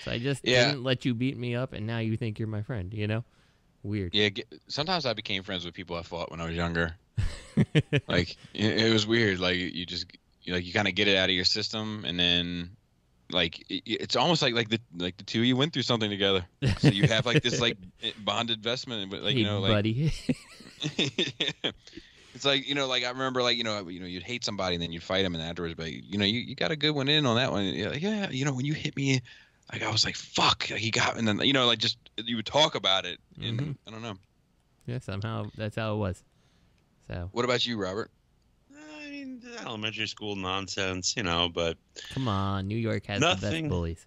so I just didn't let you beat me up, and now you think you're my friend, you know? Weird. Yeah, sometimes I became friends with people I fought when I was younger. Like, it was weird. Like, you kind of get it out of your system, and then, like, it's almost like the two of you went through something together. So you have, like, this, like, bonded investment, but, like, hey, you know, like, buddy. Yeah. It's like, you know, like I remember, like, you know, you'd hate somebody and then you'd fight them and afterwards, but you know, you got a good one in on that one. You're like, yeah, you know, when you hit me, like, I was like, fuck, he got, and then, you know, like, just you would talk about it, and I don't know. Yeah, somehow that's how it was. So. What about you, Robert? I mean, elementary school nonsense, you know, but come on, New York has the best bullies.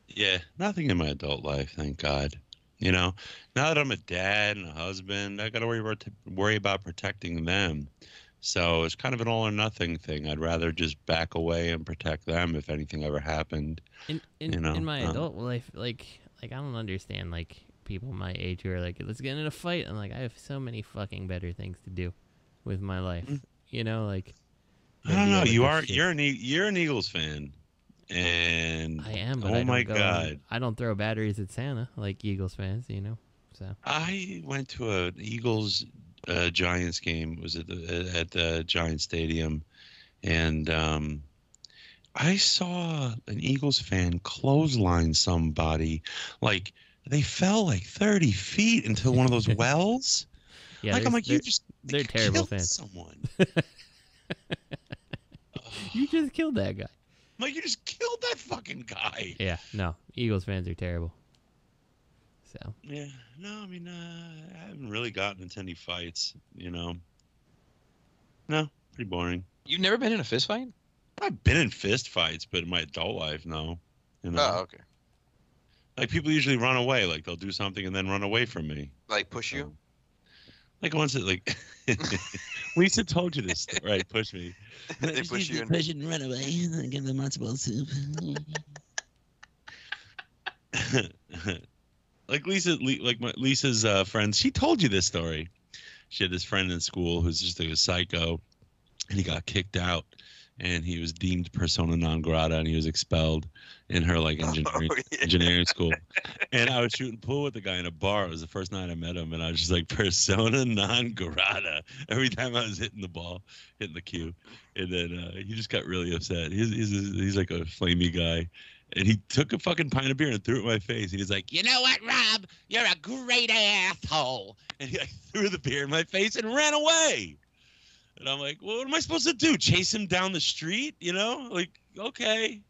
Yeah, nothing in my adult life, thank God. You know, now that I'm a dad and a husband, I got to worry about protecting them. So it's kind of an all or nothing thing. I'd rather just back away and protect them if anything ever happened. In my adult life, like I don't understand, like, people my age who are like, let's get in a fight. I'm like, I have so many fucking better things to do with my life. You know, like, I don't know. You're an Eagles fan. And I am, but oh my God, I don't throw batteries at Santa like Eagles fans, you know. So I went to an Eagles Giants game. It was at the Giants Stadium, and I saw an Eagles fan clothesline somebody. Like, they fell like 30 feet into one of those wells. Yeah, like, I'm like, They're terrible fans. Someone. You just killed that guy. Like, you just killed that fucking guy. Yeah, no. Eagles fans are terrible. So. Yeah, no, I mean, I haven't really gotten into any fights, you know. No, pretty boring. You've never been in a fist fight? I've been in fist fights, but in my adult life, no. You know? Oh, okay. Like, people usually run away. Like, they'll do something and then run away from me. Like, push you? Like, once it, like... Lisa told you this, right? Push me. They push you. Push and run away. Give them matzo ball soup. Like, Lisa's friends, she told you this story. She had this friend in school who's just like a psycho, and he got kicked out, and he was deemed persona non grata, and he was expelled in her like engineering school. And I was shooting pool with the guy in a bar. It was the first night I met him, and I was just like persona non grata every time I was hitting the ball, hitting the cue. And then he just got really upset. He's like a flamey guy. And he took a fucking pint of beer and threw it in my face. He was like, "You know what, Rob? You're a great asshole." And he like, threw the beer in my face and ran away. And I'm like, well, what am I supposed to do? Chase him down the street? You know? Like, okay.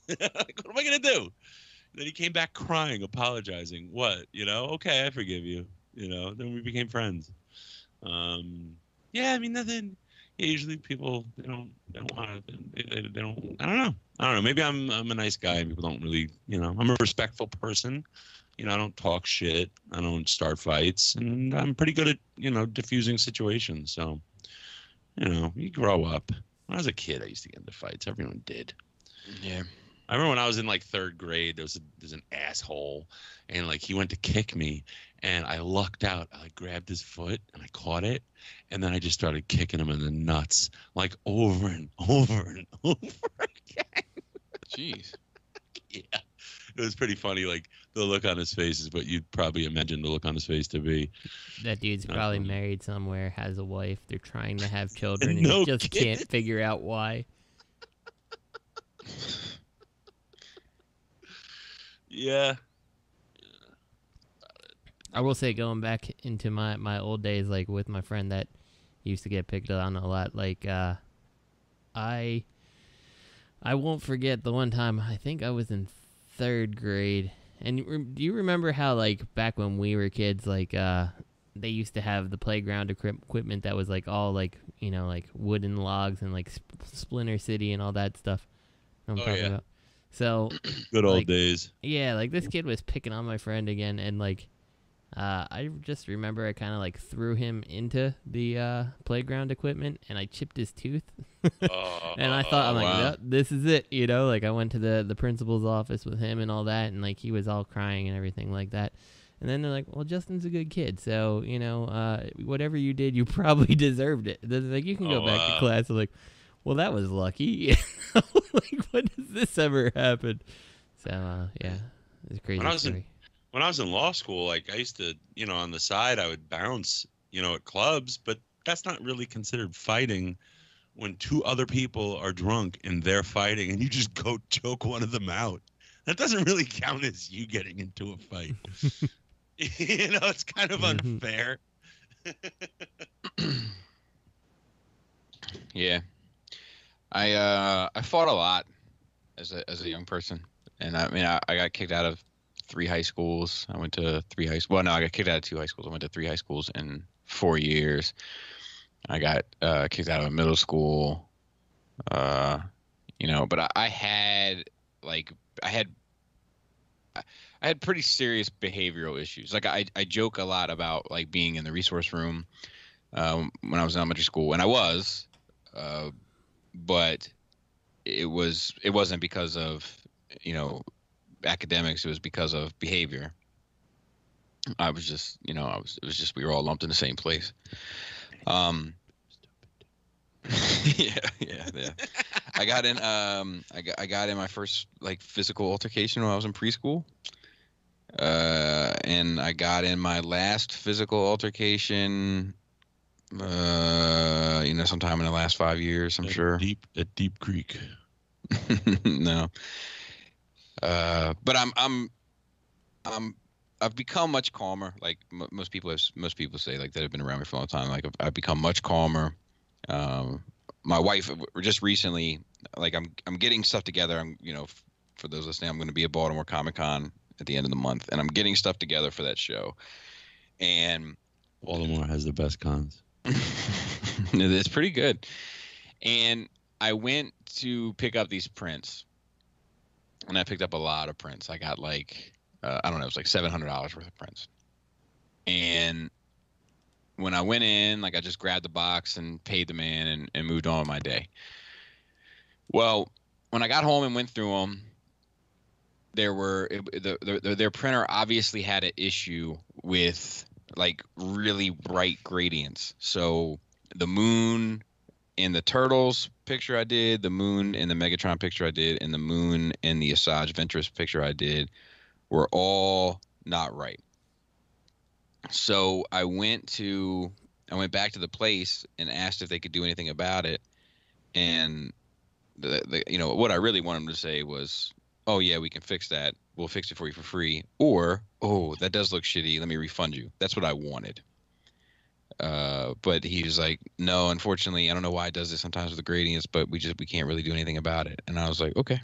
Like, what am I going to do? And then he came back crying, apologizing. What? You know? Okay, I forgive you. You know? Then we became friends. Yeah, I mean, nothing. Yeah, usually people, they don't want to, they don't, I don't know. Maybe I'm a nice guy and people don't really, you know, I'm a respectful person. You know, I don't talk shit. I don't start fights. And I'm pretty good at, you know, diffusing situations. So, you know, you grow up. When I was a kid, I used to get into fights. Everyone did. Yeah. I remember when I was in like third grade, there's an asshole, and like he went to kick me, and I lucked out. I like grabbed his foot and I caught it, and then I just started kicking him in the nuts, like over and over and over again. Jeez. Yeah, it was pretty funny. Like the look on his face is what you'd probably imagine the look on his face to be. That dude's probably married somewhere, has a wife. They're trying to have children, and No he just kidding. can't figure out why. Yeah. I will say, going back into my old days, like with my friend that used to get picked on a lot, like I won't forget the one time, I think I was in third grade, and do you remember how like back when we were kids, like they used to have the playground equipment that was like all like, you know, like wooden logs and like Splinter City and all that stuff. You know what I'm talking about? So good old like, days. Yeah, like this kid was picking on my friend again, and like I just remember I kind of like threw him into the playground equipment, and I chipped his tooth. And I thought, I'm like, wow. "Yep, this is it, you know. Like I went to the principal's office with him and all that, and like he was all crying and everything like that. And then they're like, well, Justin's a good kid, so you know, whatever you did, you probably deserved it. They're like, you can go back to class. I'm like, well, that was lucky. Like, when does this ever happen? So, yeah, it's a crazy story. When I was in law school, like I used to, you know, on the side, I would bounce, you know, at clubs, but that's not really considered fighting when two other people are drunk and they're fighting and you just go choke one of them out. That doesn't really count as you getting into a fight. You know, it's kind of unfair. Yeah. I fought a lot as a young person, and I mean I got kicked out of 3 high schools. I went to 3 high schools. Well, no, I got kicked out of 2 high schools. I went to 3 high schools in 4 years. I got kicked out of middle school. You know, but I had pretty serious behavioral issues. Like I joke a lot about like being in the resource room when I was in elementary school, and I was. But it wasn't because of, you know, academics. It was because of behavior. I was just, you know, it was just we were all lumped in the same place. Yeah. I got in I got in my first like physical altercation when I was in preschool. And I got in my last physical altercation you know, sometime in the last 5 years, I'm sure. At Deep Creek. No. But I'm I've become much calmer. Like most people say, like that have been around me for a long time. Like I've become much calmer. My wife just recently, like I'm getting stuff together. I'm, for those listening, I'm going to be at Baltimore Comic-Con at the end of the month, and I'm getting stuff together for that show. And Baltimore has the best cons. It's pretty good. And I went to pick up these prints, and I picked up a lot of prints. I got like, I don't know, it was like $700 worth of prints. And when I went in, like I just grabbed the box and paid the man and moved on with my day. Well, when I got home and went through them, their printer obviously had an issue with like really bright gradients. So the moon in the Turtles picture I did, the moon in the Megatron picture I did, and the moon in the Asajj Ventress picture I did were all not right. So I went back to the place and asked if they could do anything about it. And what I really wanted them to say was, "Oh yeah, we can fix that. We'll fix it for you for free." Or, "Oh, that does look shitty. Let me refund you." That's what I wanted. But he was like, "No, unfortunately, I don't know why it does this sometimes with the gradients, but we can't really do anything about it." And I was like, "Okay."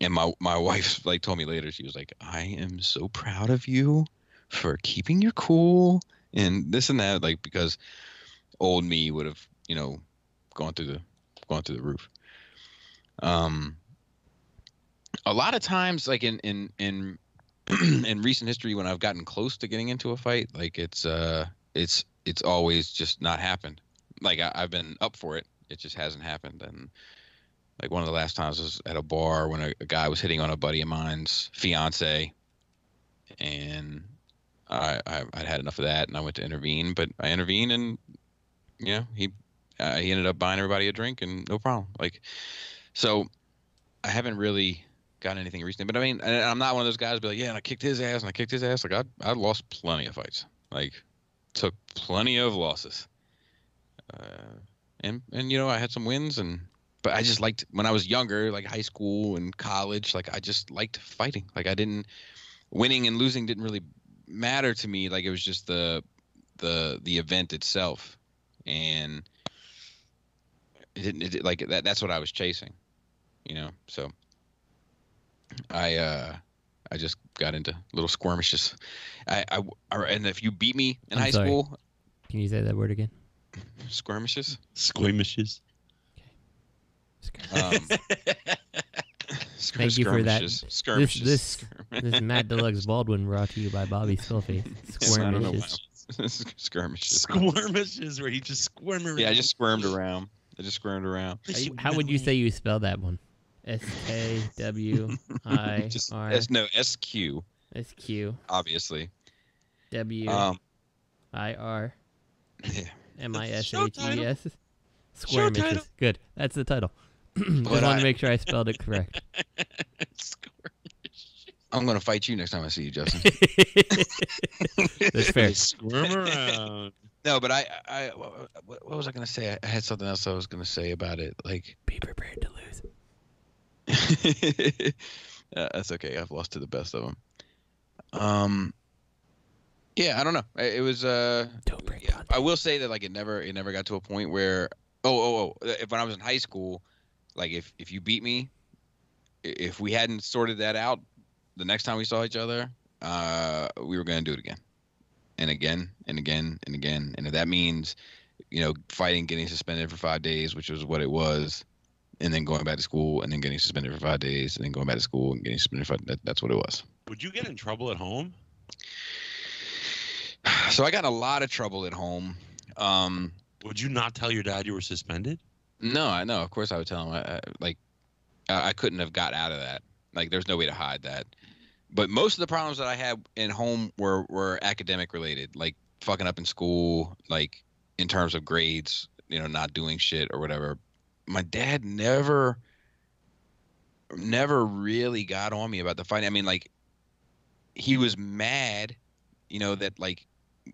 And my wife like told me later, she was like, "I am so proud of you for keeping your cool and this and that," like, because old me would have, gone through the roof. A lot of times, like in in recent history, when I've gotten close to getting into a fight, like it's always just not happened. Like I've been up for it, it just hasn't happened. And like one of the last times was at a bar when a guy was hitting on a buddy of mine's fiance, and I'd had enough of that, and I went to intervene. But I intervened, and he ended up buying everybody a drink, and no problem. Like, so I haven't really gotten anything recently. But I mean, and I'm not one of those guys be like, "Yeah, and I kicked his ass, and I kicked his ass." Like I lost plenty of fights. Like took plenty of losses. And I had some wins, but I just liked, when I was younger, like high school and college, like I just liked fighting. Like winning and losing didn't really matter to me. Like it was just the event itself, and like that's what I was chasing, so I just got into little Sqwirmishes. And if you beat me in high school, can you say that word again? Sqwirmishes. Sqwirmishes. Thank you for that. Skirmishes. This Matt Deluxe Baldwin brought to you by Bobby Skullface. Sqwirmishes. Skirmishes. Sqwirmishes, where you just squirm around. Yeah, I just squirmed around. How would you say you spell that one? SKWIR. No, SQ. SQ. Obviously. WIR. Yeah. MISHES. Sqwirmishes. Good. That's the title. Just wanted to make sure I spelled it correct. I'm going to fight you next time I see you, Justin. That's fair. Squirm around. No, but what was I going to say? I had something else I was going to say about it. Like, be prepared to lose. That's okay. I've lost to the best of them. Yeah, I don't know. It was Don't break down. I will say that like it never got to a point where when I was in high school, like if you beat me, if we hadn't sorted that out, the next time we saw each other, we were gonna do it again, and again, and again, and again. And if that means, fighting, getting suspended for 5 days, which was what it was, and then going back to school, and then getting suspended for 5 days, and then going back to school and getting suspended for 5 days, that's what it was. Would you get in trouble at home? So I got in a lot of trouble at home. Would you not tell your dad you were suspended? No, of course I would tell him. I couldn't have got out of that. Like, there's no way to hide that. But most of the problems that I had in home were academic related, like fucking up in school, like in terms of grades, not doing shit or whatever. My dad never really got on me about the fighting. I mean, like, he was mad, that like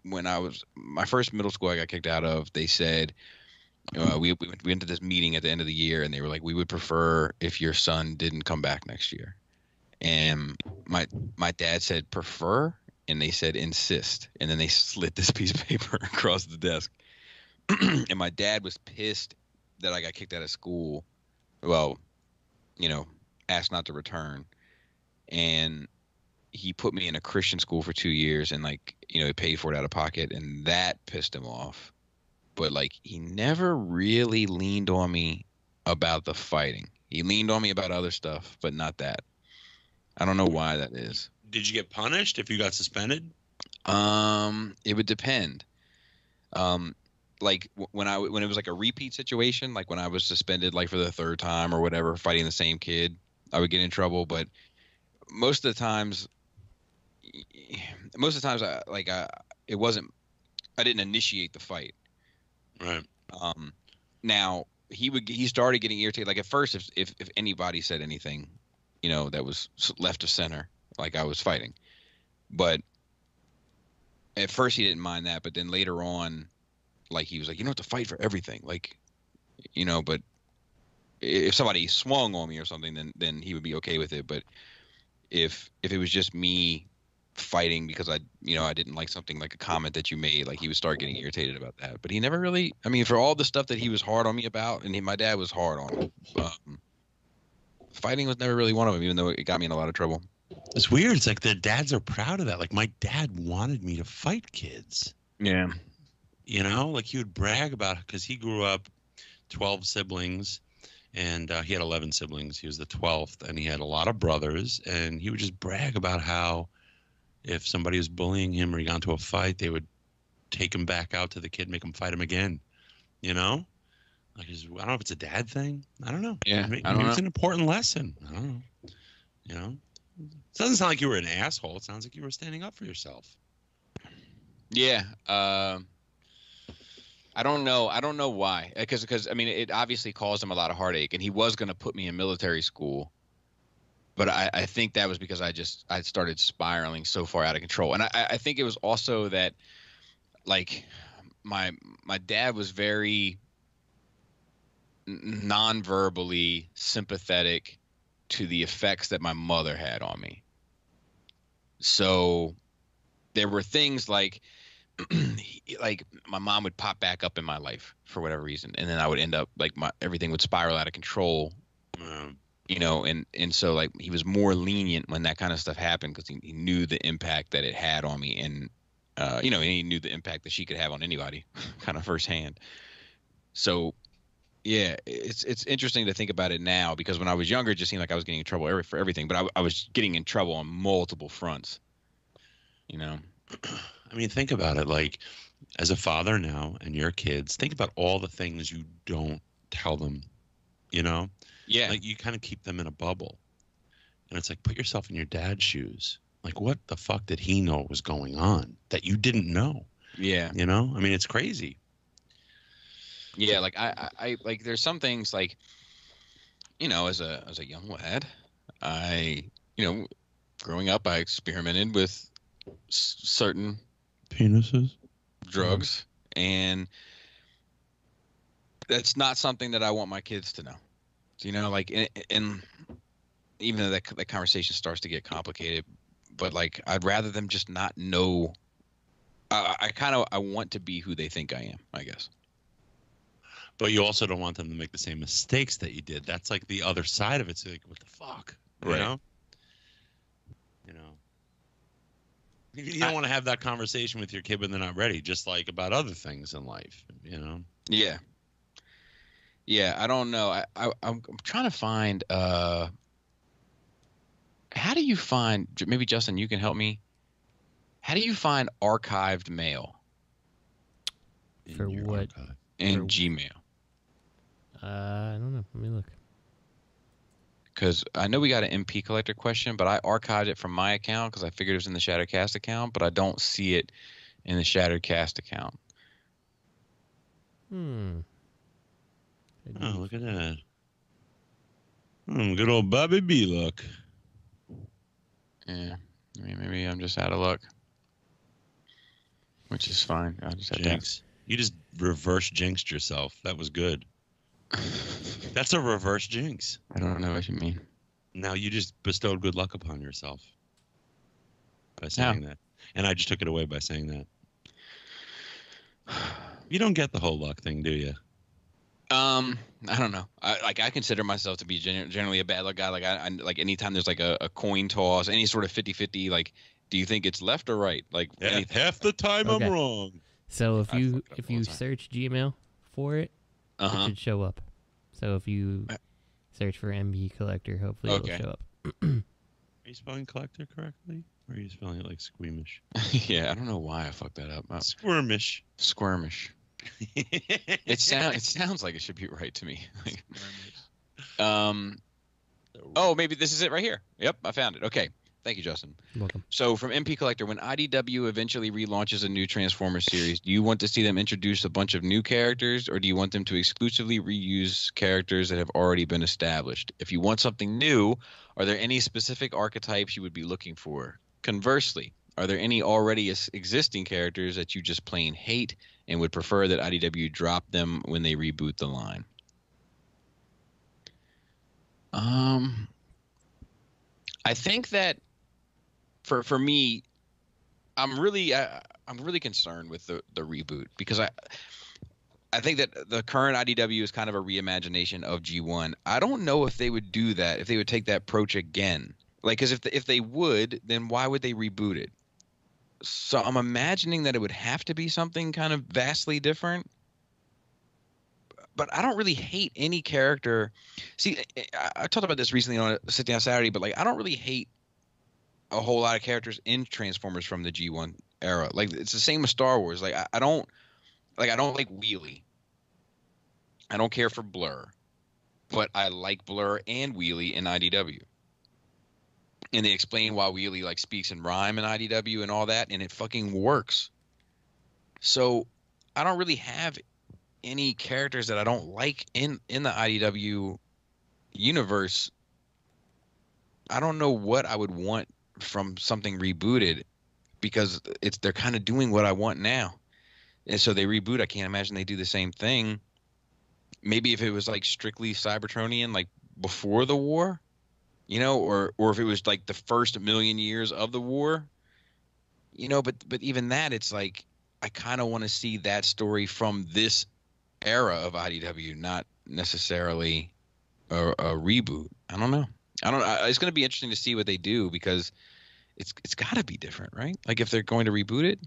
when I was my first middle school I got kicked out of, they said we went to this meeting at the end of the year, and they were like, we would prefer if your son didn't come back next year. And my dad said prefer, and they said insist, and then they slid this piece of paper across the desk. And my dad was pissed that I got kicked out of school. Well, asked not to return, and he put me in a Christian school for 2 years, and he paid for it out of pocket, and that pissed him off. But he never really leaned on me about the fighting. He leaned on me about other stuff, but not that. I don't know why that is. Did you get punished if you got suspended? It would depend. When it was a repeat situation, like when I was suspended for the third time or whatever, fighting the same kid, I would get in trouble. But most of the times, it wasn't. I didn't initiate the fight. Right. Now he started getting irritated. At first, if anybody said anything, that was left of center, I was fighting. But at first he didn't mind that, but then later on, he was like, you don't have to fight for everything. But if somebody swung on me or something, then he would be okay with it. But if it was just me fighting because I didn't like something, a comment that you made, he would start getting irritated about that. But he never really, for all the stuff that he was hard on me about, and my dad was hard on him, fighting was never really one of them, even though it got me in a lot of trouble. It's weird. It's their dads are proud of that. My dad wanted me to fight kids. Yeah. He would brag about it because he grew up 12 siblings, and he had 11 siblings. He was the 12th, and he had a lot of brothers, and he would just brag about how if somebody was bullying him or he got into a fight, they would take him back out to the kid, make him fight him again. I don't know if it's a dad thing. I don't know. Yeah, maybe I don't know. It's an important lesson. I don't know. It doesn't sound like you were an asshole. It sounds like you were standing up for yourself. Yeah. I don't know why. Because it obviously caused him a lot of heartache, and he was going to put me in military school. But I think that was because I started spiraling so far out of control. And I think it was also that, my dad was very non-verbally sympathetic to the effects that my mother had on me. So there were things like my mom would pop back up in my life for whatever reason, and then I would end up everything would spiral out of control. And so he was more lenient when that kind of stuff happened because he knew the impact that it had on me, and he knew the impact that she could have on anybody kind of firsthand. So yeah, it's interesting to think about it now, because when I was younger, it just seemed like I was getting in trouble for everything, but I was getting in trouble on multiple fronts. Think about it. As a father now, and your kids, think about all the things you don't tell them. Yeah. You kind of keep them in a bubble, and it's put yourself in your dad's shoes. What the fuck did he know was going on that you didn't know? Yeah. It's crazy. Yeah, I there's some things as a young lad, growing up, I experimented with certain penises, drugs, and that's not something that I want my kids to know. And even though that conversation starts to get complicated, but I'd rather them just not know. I want to be who they think I am, I guess. But you also don't want them to make the same mistakes that you did. That's the other side of it. So what the fuck? Right. You don't want to have that conversation with your kid when they're not ready, just about other things in life, Yeah. Yeah, I don't know. I'm trying to find how do you find, maybe Justin, you can help me. How do you find archived mail? For what? In Gmail. I don't know. Let me look. Because I know we got an MP collector question, but I archived it from my account because I figured it was in the Shattered Cast account, but I don't see it in the Shattered Cast account. Oh, look at that. Good old Bobby B luck. Yeah. Maybe I'm just out of luck. Which is fine. I just had Jinx. You just reverse jinxed yourself. That was good. That's a reverse jinx. I don't know what you mean. Now you just bestowed good luck upon yourself by saying that. And I just took it away by saying that. You don't get the whole luck thing, do you? I don't know. I consider myself to be generally a bad luck guy. Like I like anytime there's like a coin toss, any sort of 50-50, like do you think it's left or right? Like half the time I'm wrong. So if you search Gmail for it, it should show up. So if you search for MB Collector, hopefully it'll show up. Are you spelling collector correctly? Or are you spelling it like squeamish? Yeah, I don't know why I fucked that up. Sqwirmish. Sqwirmish. It sounds like it should be right to me. Oh, maybe this is it right here. Yep, I found it. Okay. Thank you, Justin. You're welcome. So from MP Collector, when IDW eventually relaunches a new Transformers series, do you want to see them introduce a bunch of new characters, or do you want them to exclusively reuse characters that have already been established? If you want something new, are there any specific archetypes you would be looking for? Conversely, are there any already existing characters that you just plain hate and would prefer that IDW drop them when they reboot the line? I think that for me, I'm really concerned with the reboot, because I think that the current IDW is kind of a reimagination of G1. I don't know if they would do that, if they would take that approach again. Like, because if they would, then why would they reboot it? So I'm imagining that it would have to be something kind of vastly different. But I don't really hate any character. See, I talked about this recently on a Sit Down Saturday, but like I don't really hate a whole lot of characters in Transformers from the G1 era. Like it's the same with Star Wars. Like I don't like Wheelie. I don't care for Blur, but I like Blur and Wheelie in IDW. And they explain why Wheelie like speaks in rhyme in IDW and all that, and it fucking works. So I don't really have any characters that I don't like in the IDW universe. I don't know what I would want from something rebooted, because they're kind of doing what I want now. And so they reboot. I can't imagine they do the same thing. Maybe if it was like strictly Cybertronian, like before the war, you know, or if it was like the first million years of the war, you know, but even that, it's like I kind of want to see that story from this era of IDW, not necessarily a reboot. I don't know. It's going to be interesting to see what they do, because it's got to be different, right? Like if they're going to reboot it,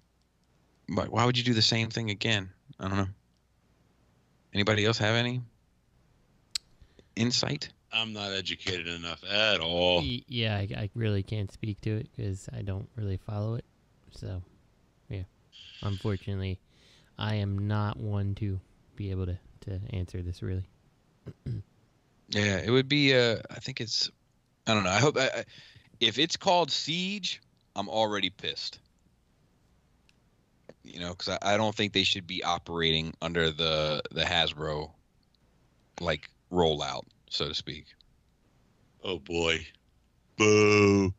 why would you do the same thing again? I don't know. Anybody else have any insight? I'm not educated enough at all. Yeah, I really can't speak to it because I don't really follow it. So, yeah. Unfortunately, I am not one to be able to answer this, really. Yeah, it would be, I think it's, I don't know. I hope, if it's called Siege, I'm already pissed. You know, because I don't think they should be operating under the Hasbro, like, rollout, so to speak. Oh boy, boo!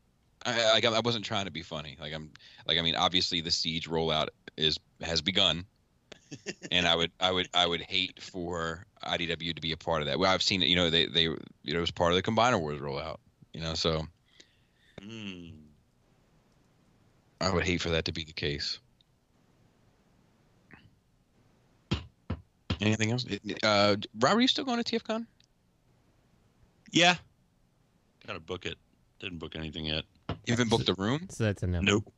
I wasn't trying to be funny. I mean, obviously the Siege rollout has begun, and I would hate for IDW to be a part of that. Well, I've seen it. You know, they it was part of the Combiner Wars rollout. You know, so I would hate for that to be the case. Anything else? Robert, are you still going to TFCon? Yeah. Gotta book it. Didn't book anything yet. You haven't booked the room? So that's a no. Nope.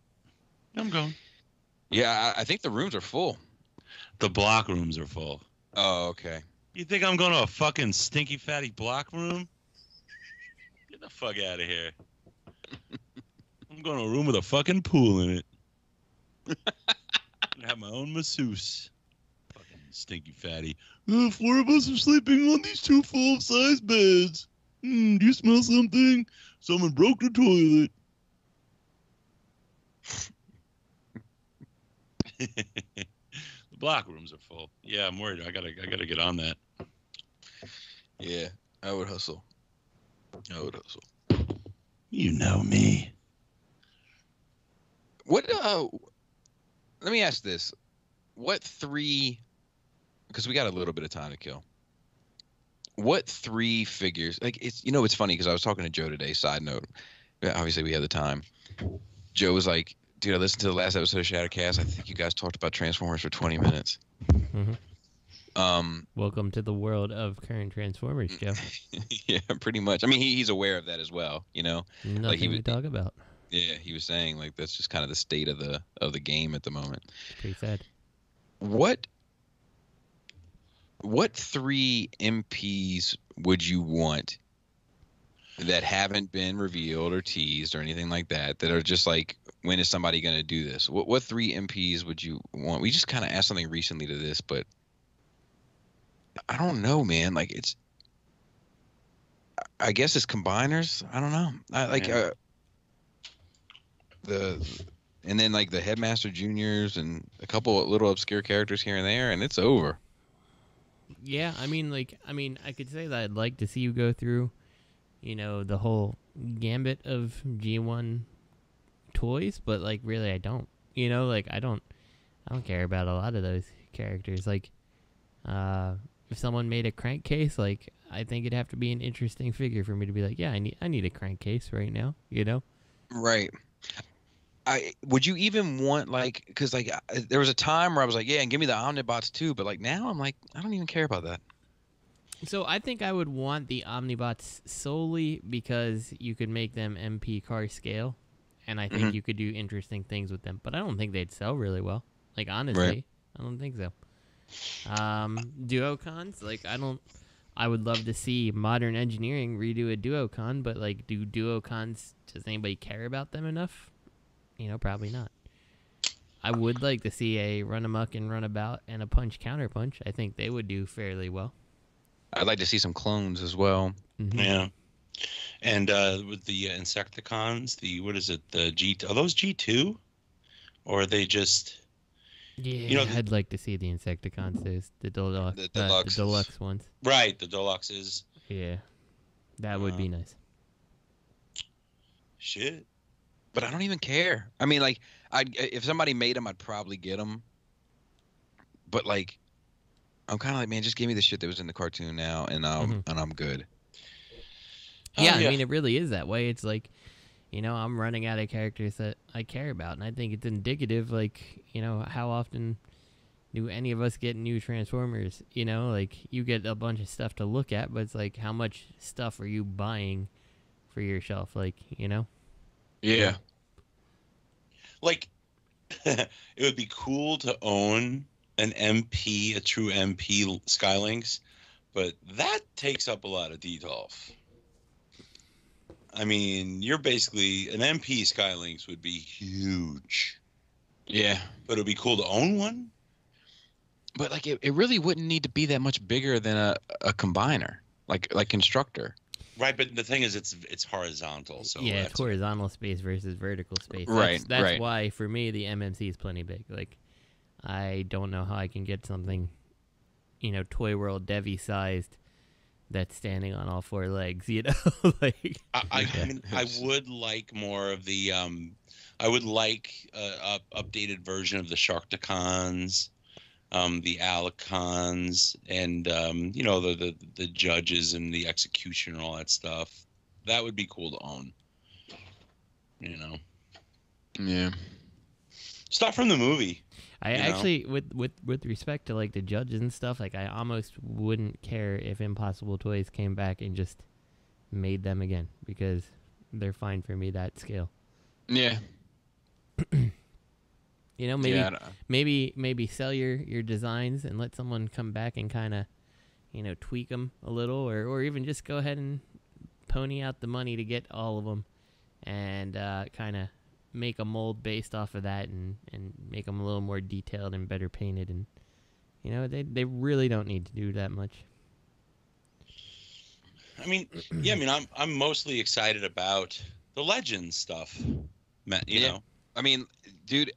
I'm going. Yeah, I think the rooms are full. The block rooms are full. Oh, okay. You think I'm going to a fucking stinky fatty block room? Get the fuck out of here. I'm going to a room with a fucking pool in it. I have my own masseuse. Fucking stinky fatty. Oh, 4 of us are sleeping on these 2 full-size beds. Do you smell something? Someone broke the toilet. The block rooms are full. Yeah, I'm worried. I gotta get on that. Yeah, I would hustle. You know me. What? Let me ask this: what 3? Because we got a little bit of time to kill. What 3 figures? Like it's funny because I was talking to Joe today. Side note, obviously we had the time. Joe was like, Dude, I listened to the last episode of Shattercast. I think you guys talked about Transformers for 20 minutes. Welcome to the world of current Transformers, Joe. Yeah, pretty much. I mean, he's aware of that as well, you know. Nothing like to talk about. Yeah, he was saying like that's just kind of the state of the game at the moment. It's pretty sad. What 3 MPs would you want that haven't been revealed or teased or anything like that are just like, when is somebody going to do this? What 3 MPs would you want? We just kind of asked something recently to this, but I don't know, man. Like I guess it's combiners. I don't know. And then like the Headmaster Juniors and a couple of little obscure characters here and there, and it's over. Yeah, I mean, I could say that I'd like to see you go through, the whole gambit of G1 toys, but like really I don't. I don't care about a lot of those characters. Like if someone made a crankcase, like I think it'd have to be an interesting figure for me to be like, yeah, I need a crankcase right now, Right. Would you even want because there was a time where I was like, yeah, and give me the Omnibots too, but like now I'm like, I don't even care about that. So I think I would want the Omnibots solely because you could make them MP car scale, and I think you could do interesting things with them. But I don't think they'd sell really well. Like honestly, I don't think so. Duocons, I would love to see Modern Engineering redo a Duocon, but like, do Duocons, does anybody care about them enough? Probably not. I would like to see a Run Amok and Runabout and a Punch Counter Punch. I think they would do fairly well. I'd like to see some clones as well. Yeah. And with the Insecticons, what is it? The G2, are those G2? Or are they just... Yeah, I'd like to see the Insecticons, the deluxe ones. Right, the deluxes. Yeah, that would be nice. Shit. But I don't even care. I mean, like, if somebody made them, I'd probably get them. But like, I'm kind of like, man, just give me the shit that was in the cartoon now, and I'm good. Yeah, I mean, it really is that way. It's like, I'm running out of characters that I care about, and I think it's indicative. Like, how often do any of us get new Transformers? Like, you get a bunch of stuff to look at, but it's like, how much stuff are you buying for your shelf? Like, Yeah. Like, it would be cool to own an MP, a true MP Skylinks, but that takes up a lot of Detolf. I mean, you're basically, an MP Skylinks would be huge. Yeah. But it would be cool to own one. But like, it really wouldn't need to be that much bigger than a combiner, like Constructor. Right, but the thing is, it's horizontal. So yeah, it's horizontal space versus vertical space. Right, that's why for me the MMC is plenty big. Like, I don't know how I can get something, Toy World Devi sized, that's standing on all 4 legs. Like I mean, I would like more of the I would like a updated version of the Sharktacons. The Alicons, and the judges and the execution and all that stuff. That would be cool to own. Yeah. Stuff from the movie. I actually, with respect to like the judges and stuff, like I almost wouldn't care if Impossible Toys came back and just made them again, because they're fine for me that scale. Yeah. Maybe sell your designs and let someone come back and kind of, tweak them a little, or even just go ahead and pony out the money to get all of them, and kind of make a mold based off of that, and make them a little more detailed and better painted, and they really don't need to do that much. I mean, yeah, I'm mostly excited about the Legends stuff, you know. I mean, dude.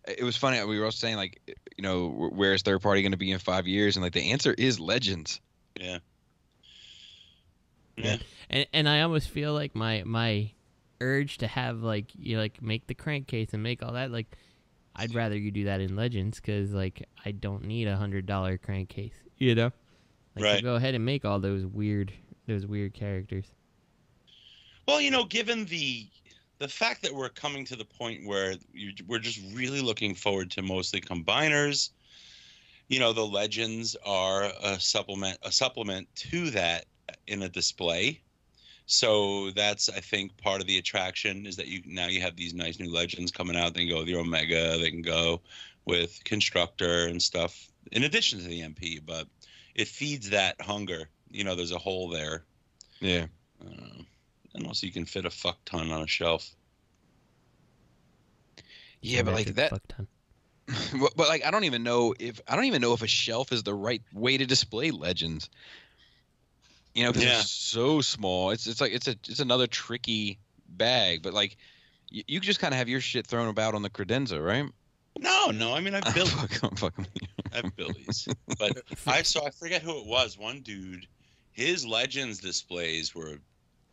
It was funny. We were also saying, like, where is third party going to be in 5 years? And like, the answer is Legends. Yeah. Yeah. And I almost feel like my urge to have make the crankcase and make all that, like, I'd rather you do that in Legends, because like I don't need $100 crankcase. Like, right. So go ahead and make all those weird characters. Well, given the the fact that we're coming to the point where we're just really looking forward to mostly combiners. You know, the legends are a supplement to that in a display. So that's, I think, part of the attraction is that you have these nice new legends coming out. They can go with your Omega. They can go with Constructor and stuff in addition to the MP. But it feeds that hunger. You know, there's a hole there. Yeah. And also you can fit a fuck ton on a shelf. Yeah, but like that. Fuck ton. But like I don't even know if a shelf is the right way to display legends. You know, because it's so small. It's like it's another tricky bag. But like you just kind of have your shit thrown about on the credenza, right? No. I mean, I've built. I have Billies, but I forget who it was. One dude, his legends displays were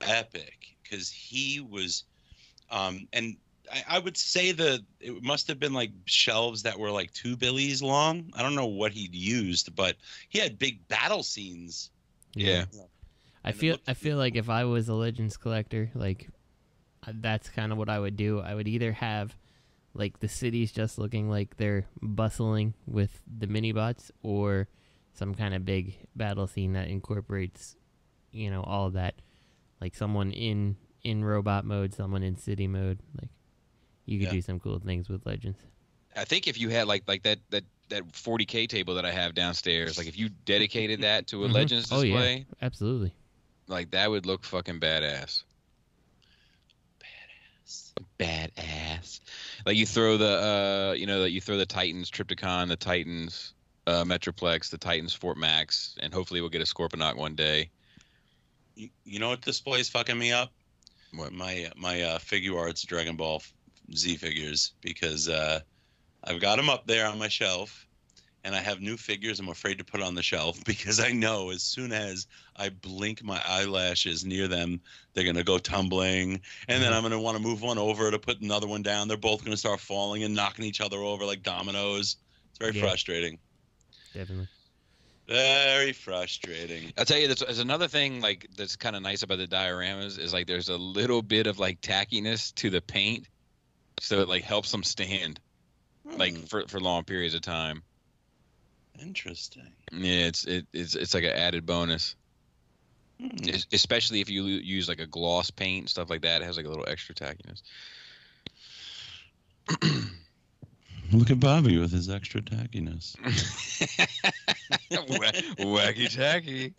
epic because he was, and I would say that it must have been like shelves that were like 2 Billies long. I don't know what he'd used, but he had big battle scenes. Yeah. I feel like if I was a Legends collector, like that's kind of what I would do. I would either have like the cities just looking like they're bustling with the mini bots, or some kind of big battle scene that incorporates, you know, all of that. Like someone in robot mode, someone in city mode. Like you could do some cool things with Legends. I think if you had like that 40K table that I have downstairs, like if you dedicated that to a Legends display, oh yeah, absolutely. Like that would look fucking badass. Badass. Like you throw the Titans Triptychon, the Titans Metroplex, the Titans Fort Max, and hopefully we'll get a Scorponok one day. You know what display's fucking me up? What? My Figure Arts Dragon Ball Z figures, because I've got them up there on my shelf, and I have new figures I'm afraid to put on the shelf because I know as soon as I blink my eyelashes near them, they're going to go tumbling, and then I'm going to want to move one over to put another one down. They're both going to start falling and knocking each other over like dominoes. It's very frustrating. Definitely. Very frustrating. I'll tell you, there's another thing like that's kind of nice about the dioramas is like there's a little bit of like tackiness to the paint, so it like helps them stand like for long periods of time. Interesting. Yeah, it's like an added bonus, especially if you use like a gloss paint stuff like that. It has like a little extra tackiness. Look at Bobby with his extra tackiness. Wacky tacky.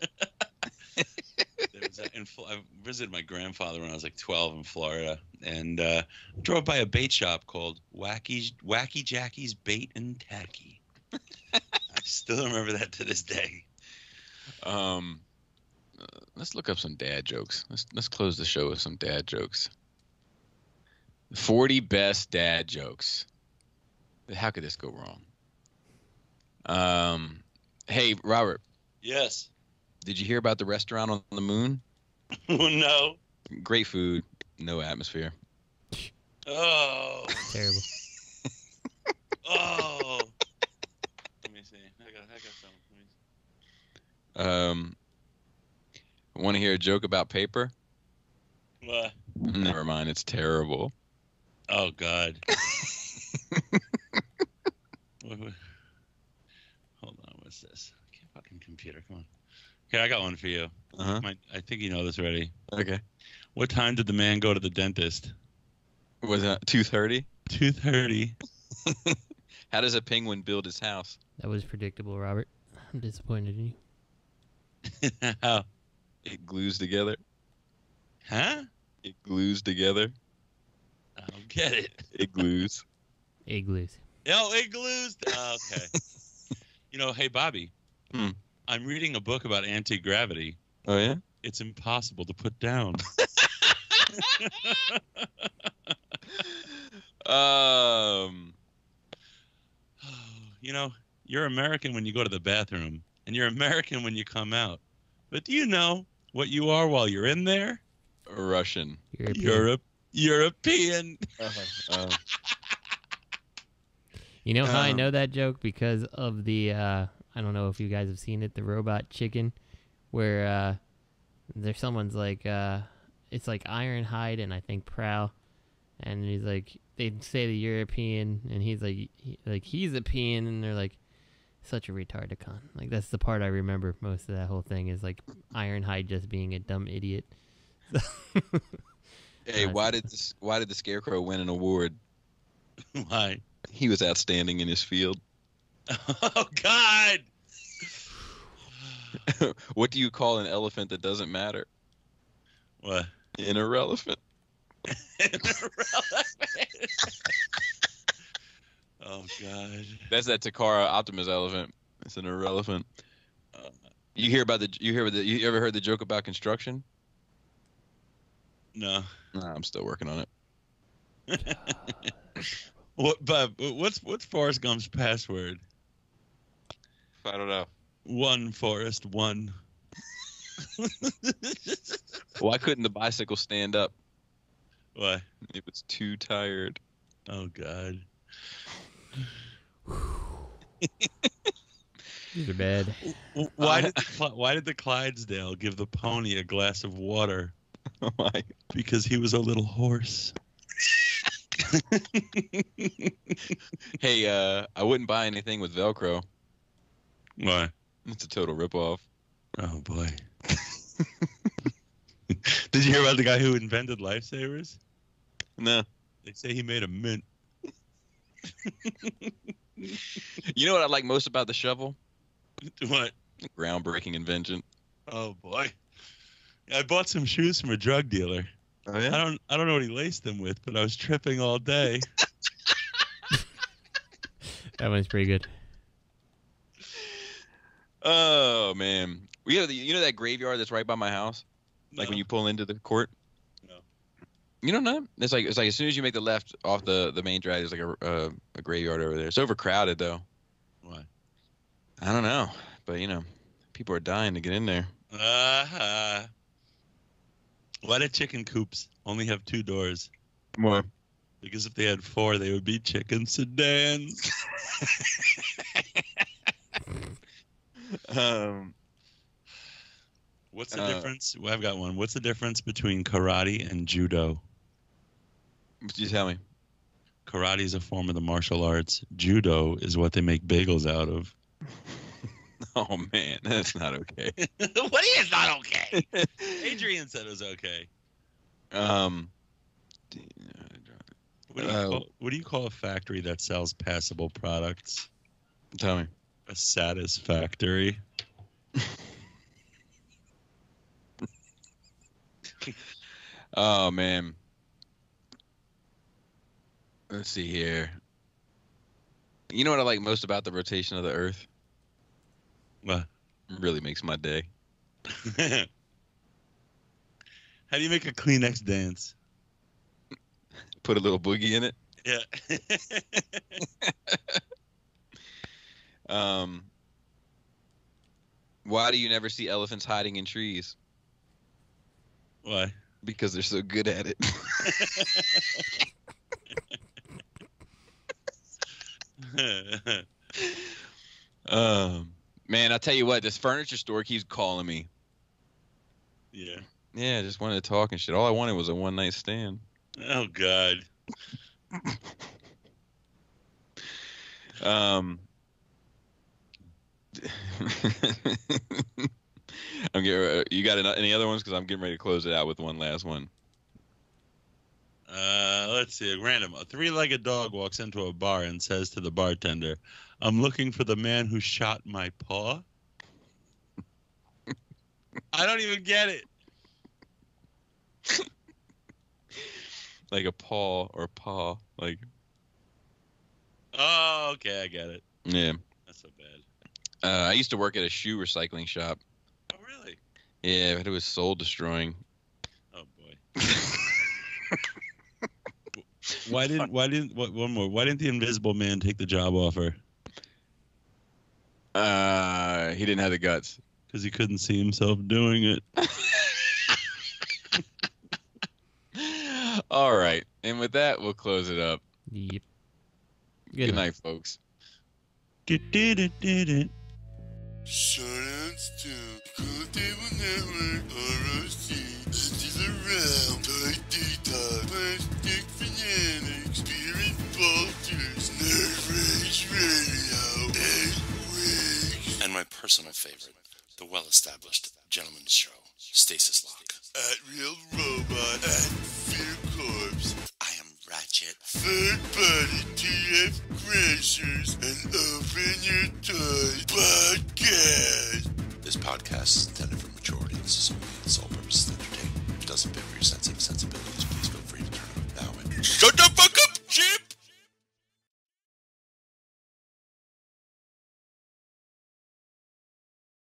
I visited my grandfather when I was like 12 in Florida, and drove by a bait shop called Wacky Jackie's Bait and Tacky. I still remember that to this day. Let's look up some dad jokes. Let's close the show with some dad jokes. 40 best dad jokes. How could this go wrong? Hey, Robert. Yes. Did you hear about the restaurant on the moon? No. Great food, no atmosphere. Oh. Terrible. Oh. Let me see. I got some. Want to hear a joke about paper? What? Never mind. It's terrible. Oh God. Hold on. What's this? Fucking computer. Come on. Okay, I got one for you. I think you know this already. Okay. What time did the man go to the dentist? Was that 2:30? 2:30. How does a penguin build his house? That was predictable, Robert. I'm disappointed in you. How? It glues together. Huh? It glues together. I don't get it. It glues. It glues. Oh, it glues. Okay. Hey, Bobby. I'm reading a book about anti-gravity. Oh, yeah? It's impossible to put down. You're American when you go to the bathroom, and you're American when you come out. But do you know what you are while you're in there? Russian. European. You know how I know that joke? Because of the, I don't know if you guys have seen it, the robot chicken, where there's someone's like, it's like Ironhide and I think Prowl, And he's like, they say the European, and he's like, he's a peon, and they're like, such a retardicon. Like, that's the part I remember most of that whole thing is like Ironhide just being a dumb idiot. Hey, why did the Scarecrow win an award? Why? He was outstanding in his field. Oh God! What do you call an elephant that doesn't matter? What? An irrelevant. Oh God! That's that Takara Optimus elephant. It's an irrelevant. You ever heard the joke about construction? No. Nah, I'm still working on it. What, Bob? What's Forrest Gump's password? I don't know. One Forrest, one. Why couldn't the bicycle stand up? Why? It was too tired. Oh God. These are bad. Why did the Clydesdale give the pony a glass of water? Why? Because he was a little horse. Hey, I wouldn't buy anything with Velcro. Why? It's a total ripoff. Oh boy. Did you hear about the guy who invented lifesavers? No. They say he made a mint. You know what I like most about the shovel? What? Groundbreaking invention. Oh boy. I bought some shoes from a drug dealer. Oh yeah? I don't know what he laced them with, but I was tripping all day. That one's pretty good. Oh man. You know that graveyard that's right by my house? Like when you pull into the court? No. You don't know? It's like as soon as you make the left off the main drag, there's like a graveyard over there. It's overcrowded though. Why? I don't know, but people are dying to get in there. Why do chicken coops only have 2 doors? Why? Because if they had 4, they would be chicken sedans. What's the difference? Well, I've got one. What's the difference between karate and judo? What you tell me? Karate is a form of the martial arts. Judo is what they make bagels out of. Oh man, that's not okay. What is not okay? Adrian said it was okay. What do you call a factory that sells passable products? Tell me. A satisfactory. Oh man. Let's see here. You know what I like most about the rotation of the Earth? What? It really makes my day. How do you make a Kleenex dance? Put a little boogie in it. Yeah. Why do you never see elephants hiding in trees? Why? Because they're so good at it. Man, I'll tell you what, this furniture store keeps calling me. Yeah. Yeah, I just wanted to talk and shit. All I wanted was a one-night stand. Oh, God. You got any other ones? Because I'm getting ready to close it out with one last one. Let's see. Random. A 3-legged dog walks into a bar and says to the bartender, "I'm looking for the man who shot my paw." I don't even get it. Like a paw or paw. Like. Oh, okay. I get it. Yeah. That's so bad. I used to work at a shoe recycling shop. Oh, really? Yeah, but it was soul destroying. Oh, boy. Why didn't the Invisible Man take the job offer? He didn't have the guts. Because he couldn't see himself doing it. All right. And with that, we'll close it up. Yep. Good night, folks. Shoutouts to Cool Table Network, ROC, Andy's Around, Toy Detox, Plastic Fanatics. favorite, the well-established gentleman's show, Stasis Lock. At Real Robot and Fear Corpse. I am Ratchet. Third-party TF Crashers and Open Your Toys podcast. This podcast is intended for mature audiences only. Its sole purpose is to entertain. If it doesn't fit with your sensitive sensibilities, please feel free to turn it now and shut up!